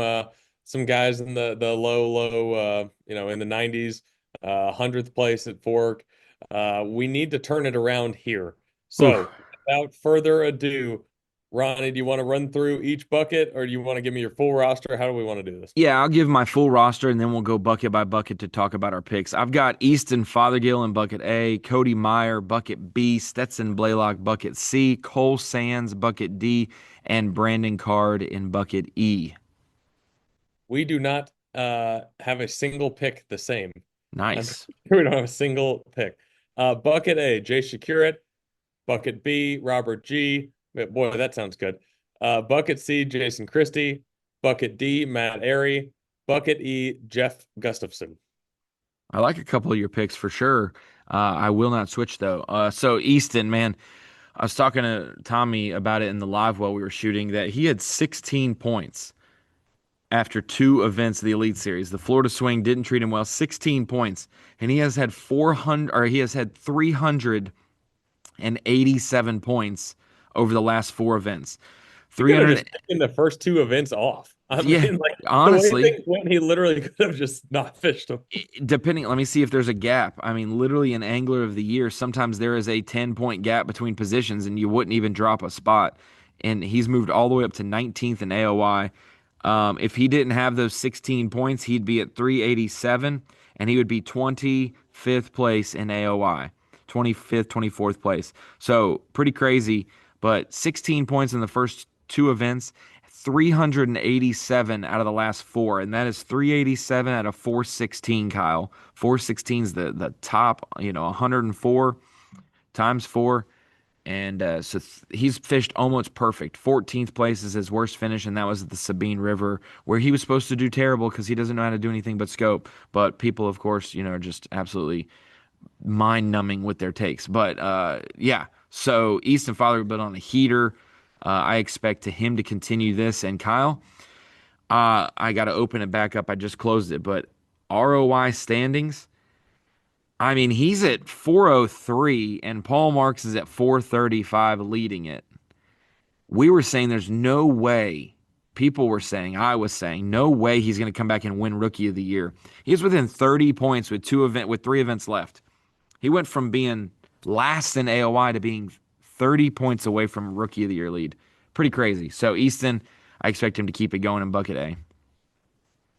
guys in the low in the 90s, 100th place at Fork. We need to turn it around here. Oof. So, without further ado, Ronnie, do you want to run through each bucket, or do you want to give me your full roster? How do we want to do this? Yeah, I'll give my full roster and then we'll go bucket by bucket to talk about our picks. I've got Easton Fothergill in bucket A, Cody Meyer, bucket B, Stetson Blaylock, bucket C, Cole Sands, bucket D, and Brandon Card in bucket E. We do not have a single pick the same. I'm Nice. we don't have a single pick. Bucket A, Jay Shakurit. Bucket B, Robert G. Boy, that sounds good. Bucket C, Jason Christie. Bucket D, Matt Airy. Bucket E, Jeff Gustafson. I like a couple of your picks for sure. I will not switch though. So Easton, man, I was talking to Tommy about it in the live while we were shooting that he had 16 points after two events of the Elite Series. The Florida Swing didn't treat him well, 16 points, and he has had 400 or he has had 387 points over the last four events. He could have 300, just taken the first two events off. I mean, yeah, like the way honestly, things went, he literally could have just not fished them. depending, let me see if there's a gap. I mean, literally an angler of the year, sometimes there is a 10-point gap between positions and you wouldn't even drop a spot. And he's moved all the way up to 19th in AOI. If he didn't have those 16 points, he'd be at 387 and he would be 25th place in AOI, 25th, 24th place. So pretty crazy, but 16 points in the first two events, 387 out of the last four, and that is 387 out of 416, Kyle. 416 is the top, 104 times four. And he's fished almost perfect. 14th place is his worst finish, and that was at the Sabine River, where he was supposed to do terrible because he doesn't know how to do anything but scope. But people, of course, are just absolutely mind numbing with their takes. But yeah, so Easton Father built on a heater. I expect him to continue this. And Kyle, I got to open it back up. I just closed it, but ROI standings. I mean, he's at 403 and Paul Marks is at 435 leading it. We were saying there's no way. People were saying, I was saying, no way he's going to come back and win Rookie of the Year. He's within 30 points with three events left. He went from being last in AOI to being 30 points away from Rookie of the Year lead. Pretty crazy. So Easton, I expect him to keep it going in bucket A.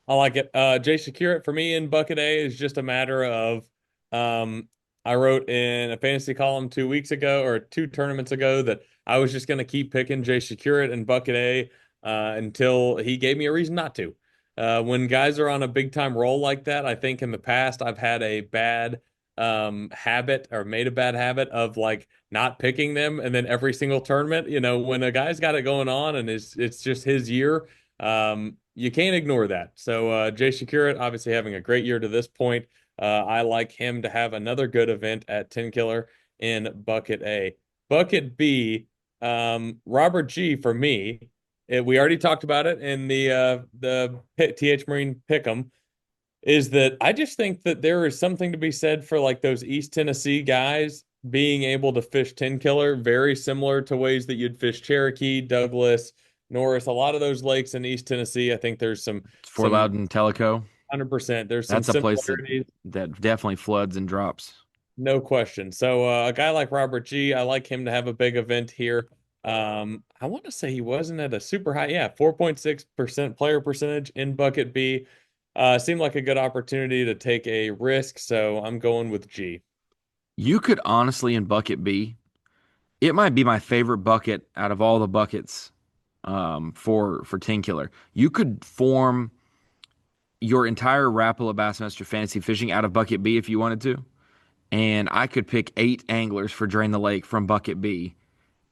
I like it. Jay Security for me in bucket A is just a matter of I wrote in a fantasy column 2 weeks ago or two tournaments ago that I was just going to keep picking Jay Security in bucket A until he gave me a reason not to. When guys are on a big time roll like that, I think in the past I've had a bad habit or made a bad habit of like not picking them, and then every single tournament, when a guy's got it going on and it's just his year, you can't ignore that. So Jay Shakurit obviously having a great year to this point. I like him to have another good event at Tenkiller in bucket A. Bucket B, Robert G for me. We already talked about it in the TH Marine Pick'em. Is that I just think that there is something to be said for like those East Tennessee guys being able to fish Tenkiller, very similar to ways that you'd fish Cherokee, Douglas, Norris, a lot of those lakes in East Tennessee. I think there's Fort some Loudon Tellico. 100%. There's some That's a place that similarities, that definitely floods and drops. no question. So a guy like Robert G, I like him to have a big event here. I want to say he wasn't at a super high, yeah, 4.6% player percentage in bucket B. Seemed like a good opportunity to take a risk, so I'm going with G. You could honestly in bucket B, it might be my favorite bucket out of all the buckets for Tenkiller. You could form your entire Rapala Bassmaster Fantasy Fishing out of bucket B if you wanted to, and I could pick 8 anglers for Drain the Lake from bucket B,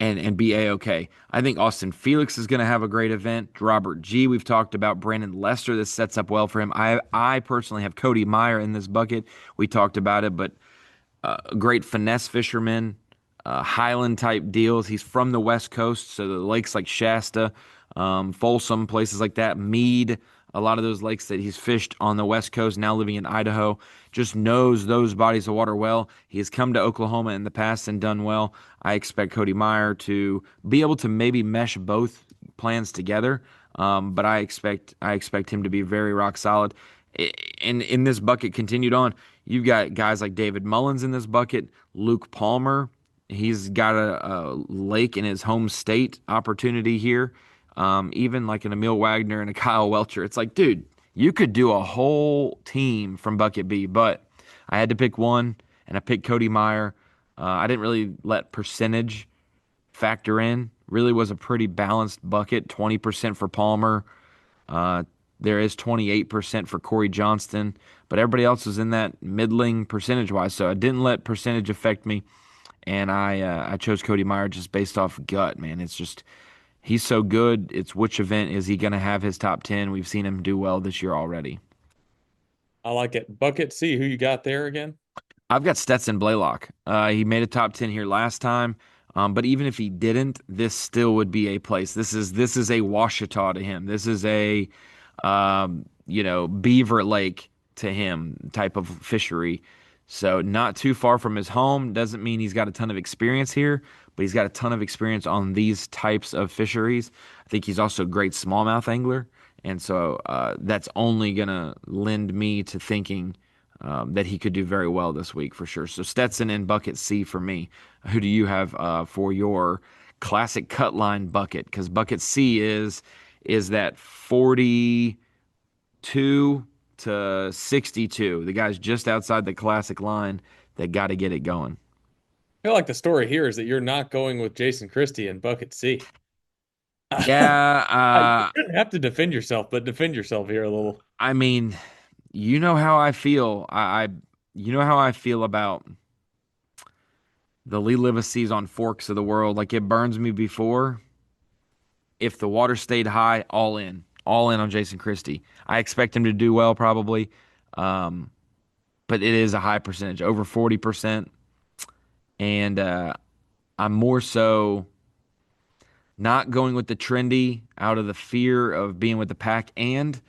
and be a-okay. I think Austin Felix is going to have a great event. Robert G, we've talked about Brandon Lester. This sets up well for him. I personally have Cody Meyer in this bucket. We talked about it, but a great finesse fisherman, Highland type deals. He's from the West Coast, so the lakes like Shasta, Folsom, places like that, Mead, a lot of those lakes that he's fished on the West Coast, now living in Idaho, just knows those bodies of water well. He has come to Oklahoma in the past and done well. I expect Cody Meyer to be able to maybe mesh both plans together. But I expect him to be very rock solid. And in this bucket continued on, you've got guys like David Mullins in this bucket, Luke Palmer. He's got a lake in his home state opportunity here. Even like an Emil Wagner and a Kyle Welcher. It's like, dude, you could do a whole team from Bucket B, but I had to pick one, and I picked Cody Meyer. I didn't really let percentage factor in. Really was a pretty balanced bucket. 20% for Palmer. Uh, there is 28% for Corey Johnston, but everybody else was in that middling percentage wise. So I didn't let percentage affect me, and I chose Cody Meyer just based off gut. Man, it's just he's so good. It's which event is he going to have his top 10? We've seen him do well this year already. I like it. Bucket C, who you got there again? I've got Stetson Blaylock. He made a top 10 here last time. But even if he didn't, this still would be a place. This is a Washita to him. This is a Beaver Lake to him type of fishery. So not too far from his home. Doesn't mean he's got a ton of experience here, but he's got a ton of experience on these types of fisheries. I think he's also a great smallmouth angler, and so that's only gonna lend me to thinking that he could do very well this week for sure. So Stetson in bucket C for me. Who do you have for your classic cut line bucket? Because bucket C is that 42 to 62. The guys just outside the classic line that got to get it going. I feel like the story here is that you're not going with Jason Christie in bucket C. Yeah, You shouldn't have to defend yourself, but defend yourself here a little. I mean, you know how I feel. You know how I feel about the Lee Livasees on forks of the world. Like it burns me before. If the water stayed high, all in on Jason Christie. I expect him to do well probably, um, but it is a high percentage, over 40%, and I'm more so not going with the trendy out of the fear of being with the pack. And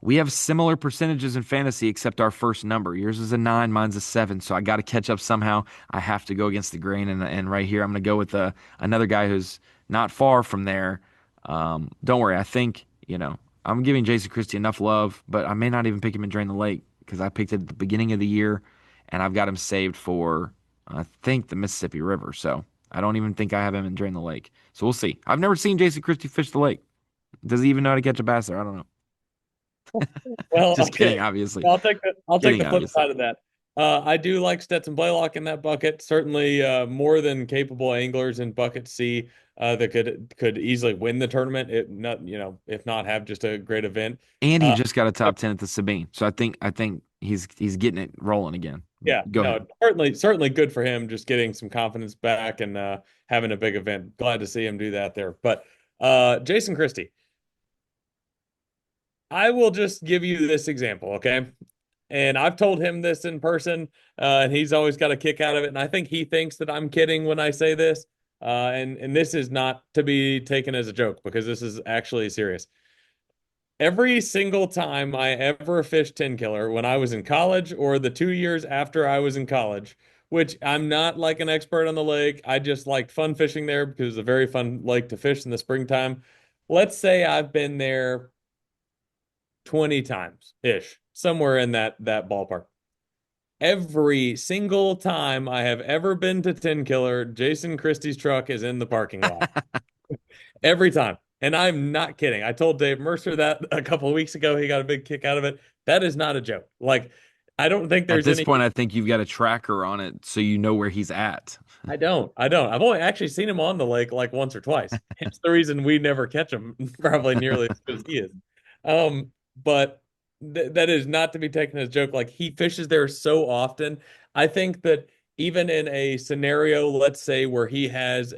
we have similar percentages in fantasy, except our first number. Yours is a 9, mine's a 7. So I got to catch up somehow. I have to go against the grain. And right here, I'm going to go with another guy who's not far from there. Don't worry. I think, I'm giving Jason Christie enough love, but I may not even pick him in Drain the Lake because I picked it at the beginning of the year and I've got him saved for, I think, the Mississippi River. So I don't even think I have him in Drain the Lake. So we'll see. I've never seen Jason Christie fish the lake. Does he even know how to catch a bass there? I don't know. Well, Just kidding, okay. obviously. I'll take the Kidding, flip obviously. side of that. I do like Stetson Blaylock in that bucket. Certainly more than capable anglers in bucket C that could easily win the tournament. It not if not have just a great event. And he Uh, just got a top 10 at the Sabine. So I think he's getting it rolling again. But yeah, go no, ahead. certainly good for him just getting some confidence back and having a big event. Glad to see him do that there. But Jason Christie, I will just give you this example, okay? And I've told him this in person, and he's always got a kick out of it. And I think he thinks that I'm kidding when I say this. And this is not to be taken as a joke because this is actually serious. Every single time I ever fished Tenkiller when I was in college or the 2 years after I was in college, which I'm not like an expert on the lake, I just liked fun fishing there because it's a very fun lake to fish in the springtime. Let's say I've been there 20 times ish, somewhere in that ballpark. Every single time I have ever been to Tenkiller, Jason Christie's truck is in the parking lot. Every time. And I'm not kidding. I told Dave Mercer that a couple of weeks ago. He got a big kick out of it. That is not a joke. Like, I don't think At there's this any. point, I think you've got a tracker on it so you know where he's at. I don't. I don't. I've only actually seen him on the lake like once or twice. It's the reason we never catch him, probably nearly as good as he is. But that is not to be taken as a joke. Like he fishes there so often. I think that even in a scenario, let's say where he has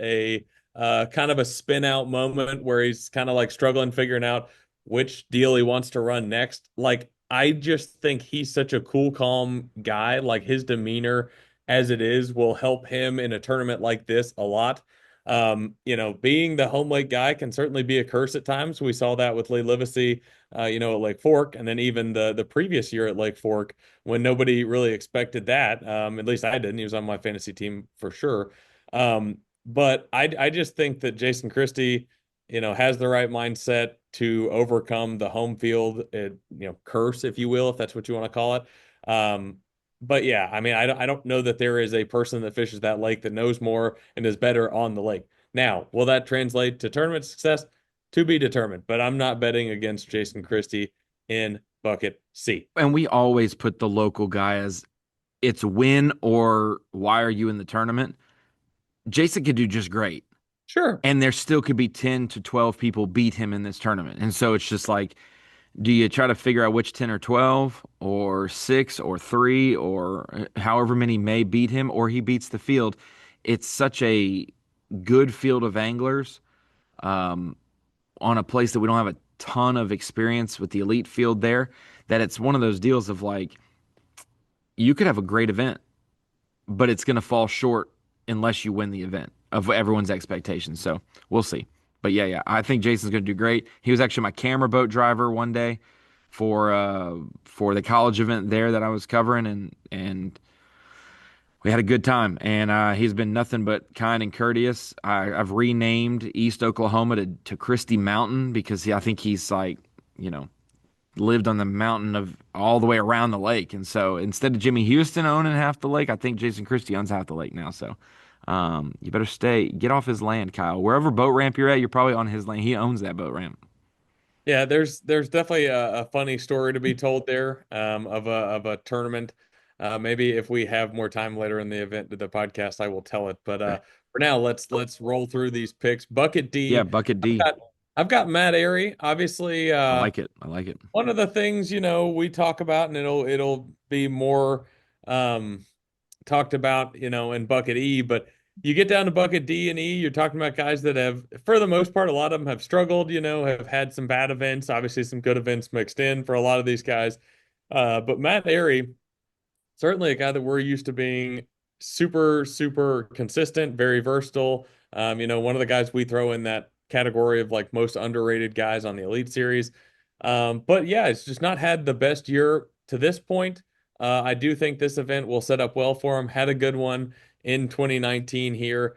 kind of a spin out moment where he's kind of like struggling, figuring out which deal he wants to run next. Like, I just think he's such a cool, calm guy. Like, his demeanor as it is will help him in a tournament like this a lot. Being the home lake guy can certainly be a curse at times. We saw that with Lee Livesey, at Lake Fork, and then even the previous year at Lake Fork when nobody really expected that. At least I didn't. He was on my fantasy team for sure. But I just think that Jason Christie, has the right mindset to overcome the home field, curse, if you will, if that's what you want to call it. But yeah, I mean, I don't know that there is a person that fishes that lake that knows more and is better on the lake. Now, will that translate to tournament success? To be determined, but I'm not betting against Jason Christie in bucket C. And we always put the local guy as it's win or why are you in the tournament? Jason could do just great. Sure. And there still could be 10 to 12 people beat him in this tournament. And so it's just like, do you try to figure out which 10 or 12 or 6 or 3 or however many may beat him or he beats the field? It's such a good field of anglers um, on a place that we don't have a ton of experience with the elite field there that it's one of those deals of like, you could have a great event, but it's going to fall short unless you win the event of everyone's expectations. So we'll see. But yeah, I think Jason's going to do great. He was actually my camera boat driver one day for the college event there that I was covering, and we had a good time. And he's been nothing but kind and courteous. I've renamed East Oklahoma to Christie Mountain because I think he's like, you know, lived on the mountain of all the way around the lake. And so instead of Jimmy Houston owning half the lake, I think Jason Christie owns half the lake now. So you better get off his land, Kyle. Wherever boat ramp you're at, you're probably on his land. He owns that boat ramp. Yeah, there's definitely a funny story to be told there, of a tournament. Maybe if we have more time later in the event to the podcast, I will tell it. But Okay. for now, let's roll through these picks. Bucket Yeah, D. Bucket I've D. got I've got Matt Airy. Obviously, I like it. I like it. one of the things we talk about, and it'll be more um talked about, in bucket E, but you get down to bucket D and E, you're talking about guys that have, for the most part, a lot of them have struggled, have had some bad events, obviously some good events mixed in for a lot of these guys. But Matt Airy, certainly a guy that we're used to being super, super consistent, very versatile. One of the guys we throw in that category of like most underrated guys on the Elite Series. But yeah, it's just not had the best year to this point. I do think this event will set up well for him. Had a good one in 2019 here.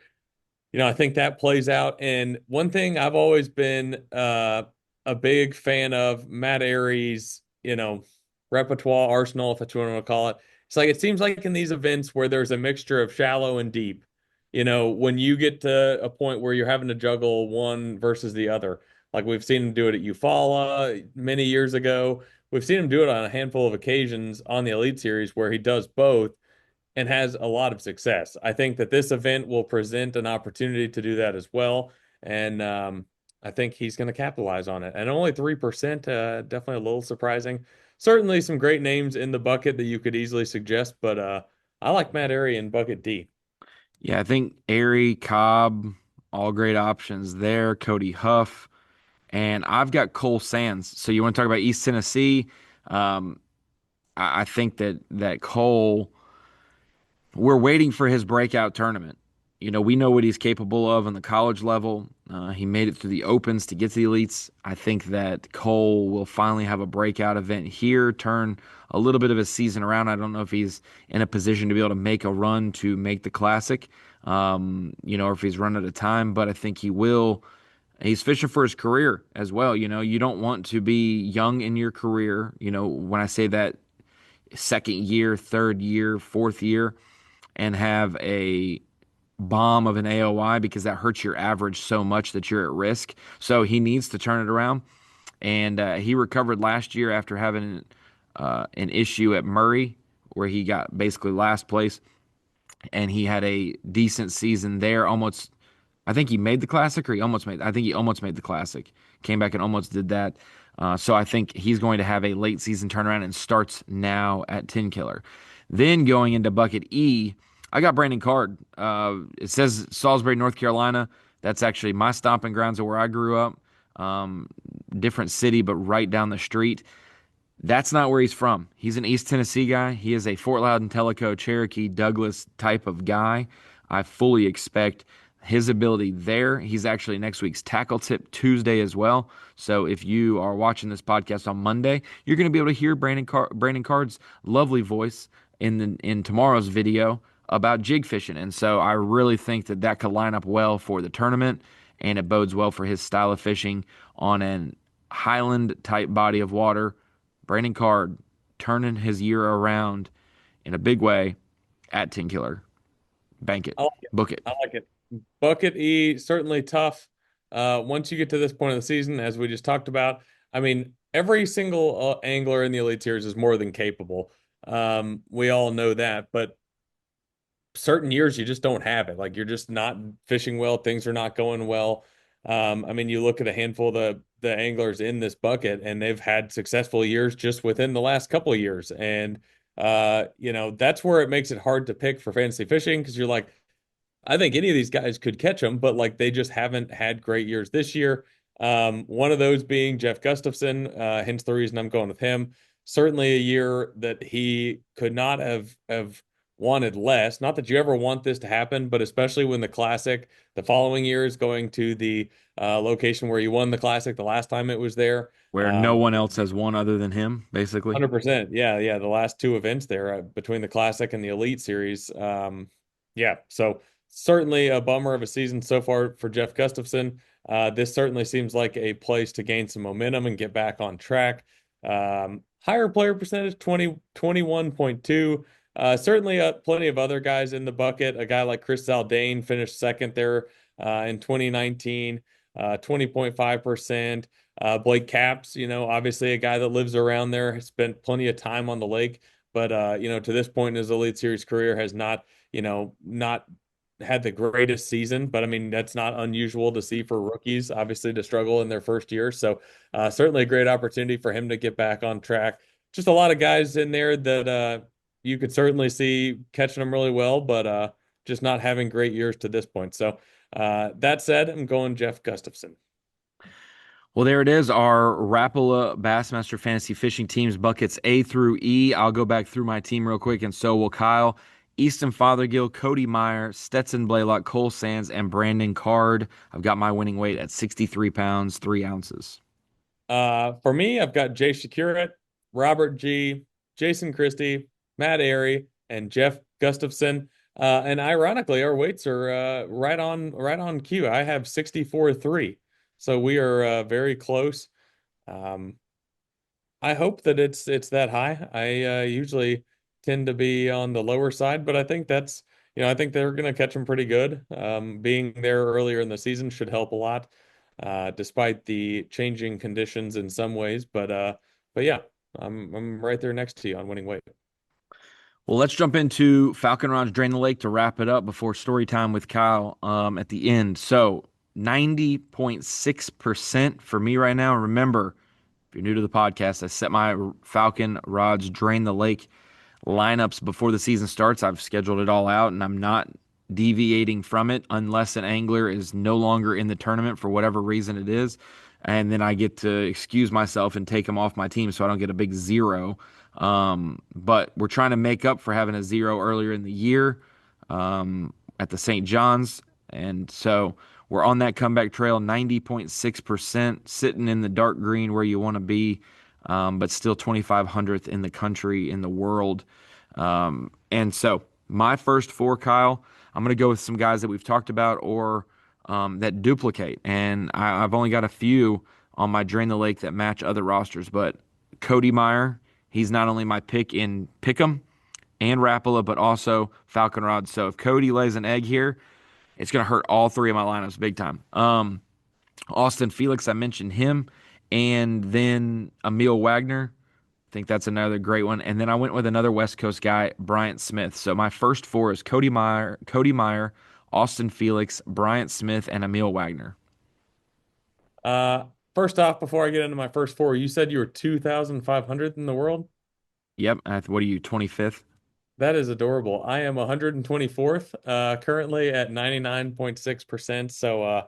I think that plays out. And one thing I've always been a big fan of Matt Airy's, repertoire arsenal, if that's what you want to call it. It's like it seems like in these events where there's a mixture of shallow and deep, when you get to a point where you're having to juggle one versus the other, like we've seen him do it at Eufaula many years ago. We've seen him do it on a handful of occasions on the Elite Series where he does both and has a lot of success. I think that this event will present an opportunity to do that as well. And I think he's going to capitalize on it. And only 3%, definitely a little surprising. Certainly some great names in the bucket that you could easily suggest, but I like Matt Airy in bucket D. Yeah, I think Airy, Cobb, all great options there. Cody Huff. And I've got Cole Sands. So you want to talk about East Tennessee? Um, I think that Cole, we're waiting for his breakout tournament. We know what he's capable of on the college level. He made it through the opens to get to the elites. I think that Cole will finally have a breakout event here, turn a little bit of his season around. I don't know if he's in a position to be able to make a run to make the classic, or if he's run out of time, but I think he will. He's fishing for his career as well. You don't want to be young in your career. When I say that, second year, third year, fourth year, and have a bomb of an AOI because that hurts your average so much that you're at risk. So he needs to turn it around. And he recovered last year after having an issue at Murray where he got basically last place. And he had a decent season there. Almost, I think he made the classic, or he almost made. I think he almost made the classic. Came back and almost did that. So I think he's going to have a late season turnaround and starts now at Tenkiller. Then going into bucket E, I got Brandon Card. It says Salisbury, North Carolina. That's actually my stomping grounds of where I grew up. Um, Different city, but right down the street. That's not where he's from. He's an East Tennessee guy. He is a Fort Loudon, Tellico, Cherokee, Douglas type of guy. I fully expect his ability there. He's actually next week's Tackle Tip Tuesday as well. So if you are watching this podcast on Monday, you're going to be able to hear Brandon Card's lovely voice in tomorrow's video about jig fishing. And so I really think that that could line up well for the tournament, and it bodes well for his style of fishing on an highland type body of water. Brandon Card turning his year around in a big way at Tenkiller. Bank it. I like it. Book it. I like it. Bucket E, certainly tough. Once you get to this point of the season, as we just talked about, I mean, every single angler in the Elite Series is more than capable. We all know that, but certain years you just don't have it. Like you're just not fishing well, things are not going well. I mean, you look at a handful of the anglers in this bucket, and they've had successful years just within the last couple of years. And that's where it makes it hard to pick for fantasy fishing because you're like, I think any of these guys could catch them, but like they just haven't had great years this year. One of those being Jeff Gustafson, hence the reason I'm going with him. Certainly a year that he could not have wanted less. Not that you ever want this to happen, but especially when the Classic the following year is going to the location where he won the Classic the last time it was there. Where no one else has won other than him, basically. 100%. Yeah, yeah. The last two events there between the Classic and the Elite Series. Yeah. So certainly a bummer of a season so far for Jeff Gustafson. This certainly seems like a place to gain some momentum and get back on track. Higher player percentage, 21.2. Certainly plenty of other guys in the bucket. A guy like Chris Zaldane finished second there in 2019, 20.5%. Blake Caps, obviously a guy that lives around there, has spent plenty of time on the lake, but to this point in his Elite Series career has not had the greatest season. But I mean, that's not unusual to see for rookies, obviously, to struggle in their first year. So certainly a great opportunity for him to get back on track. Just a lot of guys in there that you could certainly see catching them really well, but just not having great years to this point. So that said, I'm going Jeff Gustafson. Well, there it is. Our Rapala Bassmaster Fantasy Fishing Teams buckets A through E. I'll go back through my team real quick, and so will Kyle. Easton Fothergill, Cody Meyer, Stetson Blaylock, Cole Sands, and Brandon Card. I've got my winning weight at 63 pounds, 3 ounces. For me, I've got Jay Shakurat, Robert G, Jason Christie, Matt Airy, and Jeff Gustafson. And ironically, our weights are right on cue. I have 64.3. So we are very close. Um, I hope that it's that high. I usually tend to be on the lower side, but I think I think they're going to catch them pretty good. Being there earlier in the season should help a lot, despite the changing conditions in some ways. But yeah, I'm right there next to you on winning weight. Well, let's jump into Falcon Ron's Drain the Lake to wrap it up before story time with Kyle at the end. So 90.6% for me right now. Remember, if you're new to the podcast, I set my Falcon rods Drain the Lake lineups before the season starts. I've scheduled it all out, and I'm not deviating from it unless an angler is no longer in the tournament for whatever reason it is. And then I get to excuse myself and take them off my team so I don't get a big zero. But we're trying to make up for having a zero earlier in the year at the St. John's. And so we're on that comeback trail, 90.6%, sitting in the dark green where you want to be, but still 2,500th in the country, in the world. And so my first four, Kyle, I'm going to go with some guys that we've talked about or that duplicate. And I've only got a few on my Drain the Lake that match other rosters, but Cody Meyer, he's not only my pick in Pick'em and Rapala, but also Falcon Rod. So if Cody lays an egg here, it's going to hurt all three of my lineups big time. Austin Felix, I mentioned him. And then Emil Wagner. I think that's another great one. And then I went with another West Coast guy, Bryant Smith. So my first four is Cody Meyer, Austin Felix, Bryant Smith, and Emil Wagner. Uh, First off, before I get into my first four, you said you were 2,500 in the world. Yep. What are you, 25th? That is adorable. I am 124th, currently at 99.6%. So,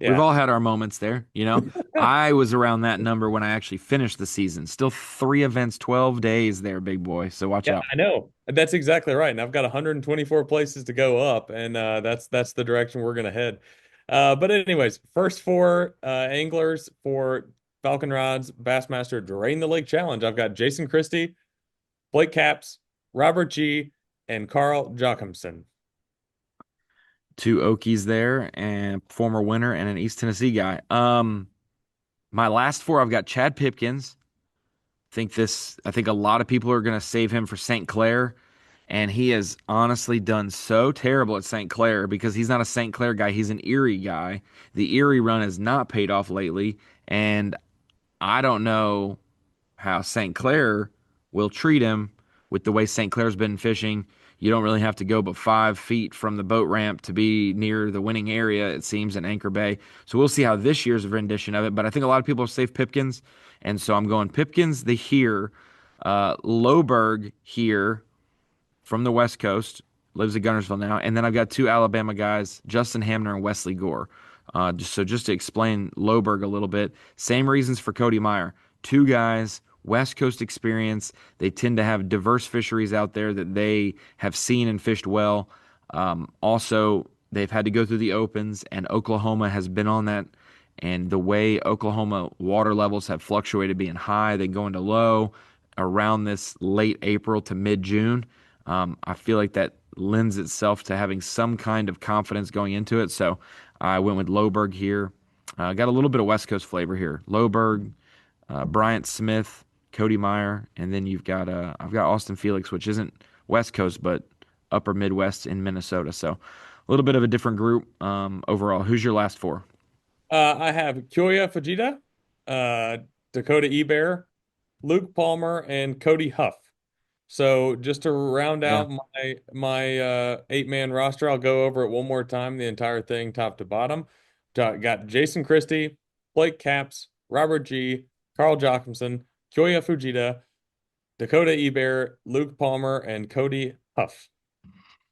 We've yeah. all had our moments there, you know. I was around that number when I actually finished the season. Still 3 events, 12 days there, big boy. So watch Yeah, out. I know. That's exactly right. And I've got 124 places to go up, and that's the direction we're gonna head. But anyways, first four anglers for Falcon Rods Bassmaster Drain the Lake Challenge. I've got Jason Christie, Blake Capps, Robert G, and Carl Jochimson. Two Okies there and former winner and an East Tennessee guy. My last four, I've got Chad Pipkins. I think a lot of people are going to save him for St. Clair. And he has honestly done so terrible at St. Clair because he's not a St. Clair guy. He's an Erie guy. The Erie run has not paid off lately. And I don't know how St. Clair will treat him with the way St. Clair's been fishing. You don't really have to go but 5 feet from the boat ramp to be near the winning area, it seems, in Anchor Bay. So we'll see how this year's rendition of it. But I think a lot of people have safe Pipkins. And so I'm going Pipkins the here, Loberg here, from the West Coast, lives in Gunnersville now, and then I've got two Alabama guys, Justin Hamner and Wesley Gore. Just to explain Loberg a little bit, same reasons for Cody Meyer. Two guys, West Coast experience. They tend to have diverse fisheries out there that they have seen and fished well. Also, they've had to go through the opens, and Oklahoma has been on that. And the way Oklahoma water levels have fluctuated, being high, then going to low around this late April to mid June. I feel like that lends itself to having some kind of confidence going into it. So I went with Loberg here. Got a little bit of West Coast flavor here. Loberg, Bryant Smith, Cody Meyer, and then I've got Austin Felix, which isn't West Coast but upper Midwest in Minnesota. So a little bit of a different group overall. Who's your last four? I have Kyoya Fujita, Dakota Ebear, Luke Palmer, and Cody Huff. So just to round Yeah, out my 8-man roster, I'll go over it one more time, the entire thing, top to bottom. Got Jason Christie, Blake Capps, Robert G, Carl Jochimson, Kyoya Fujita, Dakota Ebear, Luke Palmer, and Cody Huff.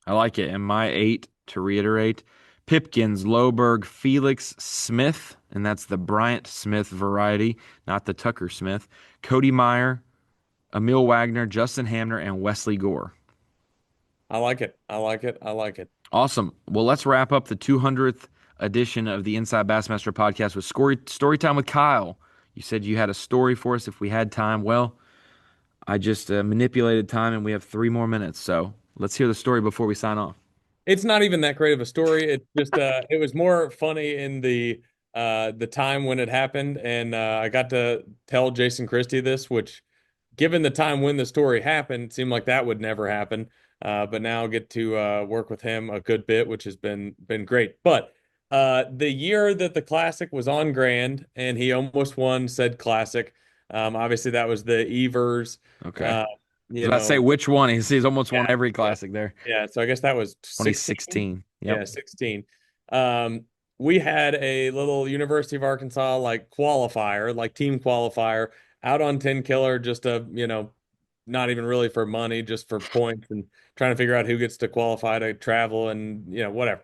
I like it. And my eight, to reiterate, Pipkins, Loberg, Felix Smith, and that's the Bryant Smith variety, not the Tucker Smith. Cody Meyer, Emil Wagner, Justin Hamner, and Wesley Gore. I like it. I like it. I like it. Awesome. Well, let's wrap up the 200th edition of the Inside Bassmaster podcast with story time with Kyle. You said you had a story for us if we had time. Well, I just manipulated time and we have 3 more minutes. So let's hear the story before we sign off. It's not even that great of a story. It's just it was more funny in the time when it happened, and I got to tell Jason Christie this, which, given the time when the story happened, seemed like that would never happen. But now I get to work with him a good bit, which has been great. But the year that the classic was on Grand, and he almost won said classic. Obviously, that was the Evers. Okay. Uh, I was you about to say know, which one. He's almost won yeah, every yeah. classic there. Yeah, so I guess that was 16. 2016. Yep. Yeah, 16. Um, we had a little University of Arkansas like qualifier, like team qualifier out on Tenkiller, just not even really for money, just for points and trying to figure out who gets to qualify to travel and whatever.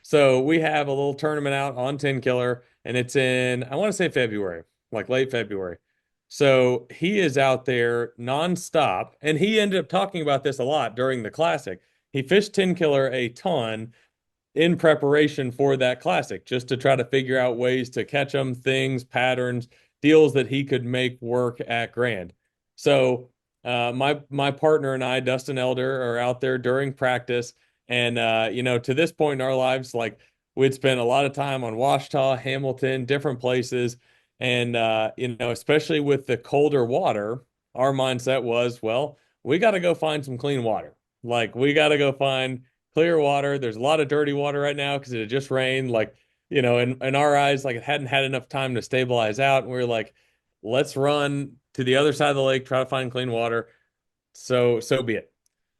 So we have a little tournament out on Tenkiller, and it's in, I want to say February, like late February. So he is out there nonstop, and he ended up talking about this a lot during the classic. He fished Tenkiller a ton in preparation for that classic, just to try to figure out ways to catch them, things, patterns, deals that he could make work at Grand. So my partner and I, Dustin Elder, are out there during practice, and to this point in our lives, like we'd spent a lot of time on Washita, Hamilton, different places, and especially with the colder water, our mindset was, well, we got to go find some clean water. Like we got to go find clear water. There's a lot of dirty water right now because it had just rained. Like, in our eyes, like it hadn't had enough time to stabilize out. And we were like, let's run to the other side of the lake, try to find clean water. So be it.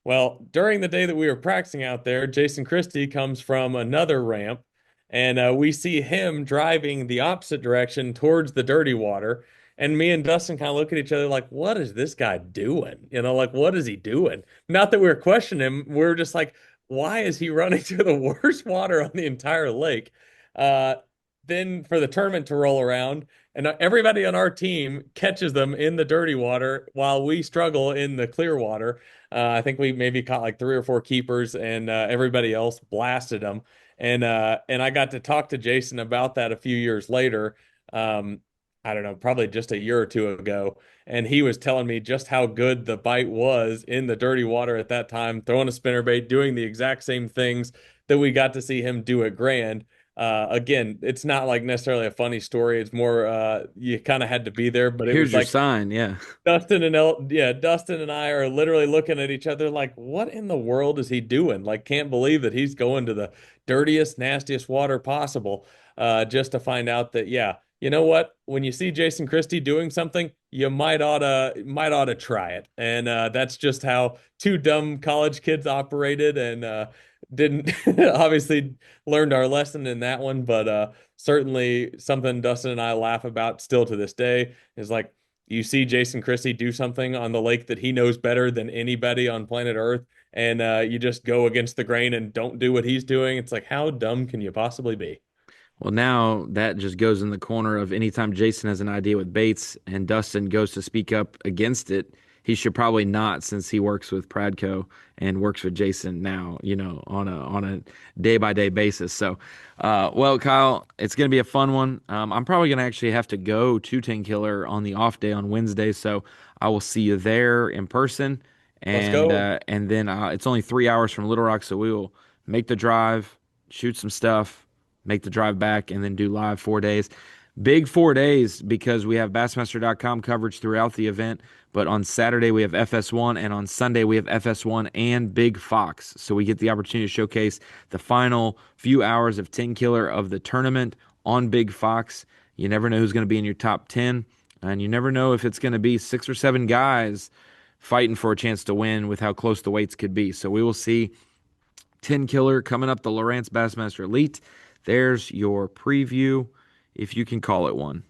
Well, during the day that we were practicing out there, Jason Christie comes from another ramp, and we see him driving the opposite direction towards the dirty water. And me and Dustin kind of look at each other like, what is this guy doing? You know, like, what is he doing? Not that we were questioning him. We are just like, why is he running through the worst water on the entire lake? Uh, then for the tournament to roll around, and everybody on our team catches them in the dirty water while we struggle in the clear water. I think we maybe caught like three or four keepers, and everybody else blasted them. And I got to talk to Jason about that a few years later. Um, I don't know, probably just a year or two ago. And he was telling me just how good the bite was in the dirty water at that time, throwing a spinnerbait, doing the exact same things that we got to see him do at Grand. Again, it's not like necessarily a funny story. It's more you kind of had to be there, but it Here's was your like sign. Yeah. Dustin and I are literally looking at each other like, what in the world is he doing? Like, can't believe that he's going to the dirtiest, nastiest water possible, just to find out that, yeah, you know what? When you see Jason Christie doing something, you might oughta try it. And that's just how two dumb college kids operated, and didn't obviously learned our lesson in that one, but certainly something Dustin and I laugh about still to this day is like you see Jason Christie do something on the lake that he knows better than anybody on planet Earth, and you just go against the grain and don't do what he's doing. It's like, how dumb can you possibly be? Well, now that just goes in the corner of anytime Jason has an idea with baits and Dustin goes to speak up against it, he should probably not since he works with Pradco and works with Jason now, on a day by day basis. So, well, Kyle, it's going to be a fun one. I'm probably going to actually have to go to Tenkiller on the off day on Wednesday, so I will see you there in person. Let's And go. uh, and then it's only 3 hours from Little Rock, so we will make the drive, shoot some stuff, make the drive back, and then do live 4 days. Big 4 days because we have Bassmaster.com coverage throughout the event. But on Saturday, we have FS1, and on Sunday, we have FS1 and Big Fox. So we get the opportunity to showcase the final few hours of Tenkiller of the tournament on Big Fox. You never know who's going to be in your top 10, and you never know if it's going to be 6 or 7 guys fighting for a chance to win with how close the weights could be. So we will see. Tenkiller coming up, the Lowrance Bassmaster Elite. There's your preview, if you can call it one.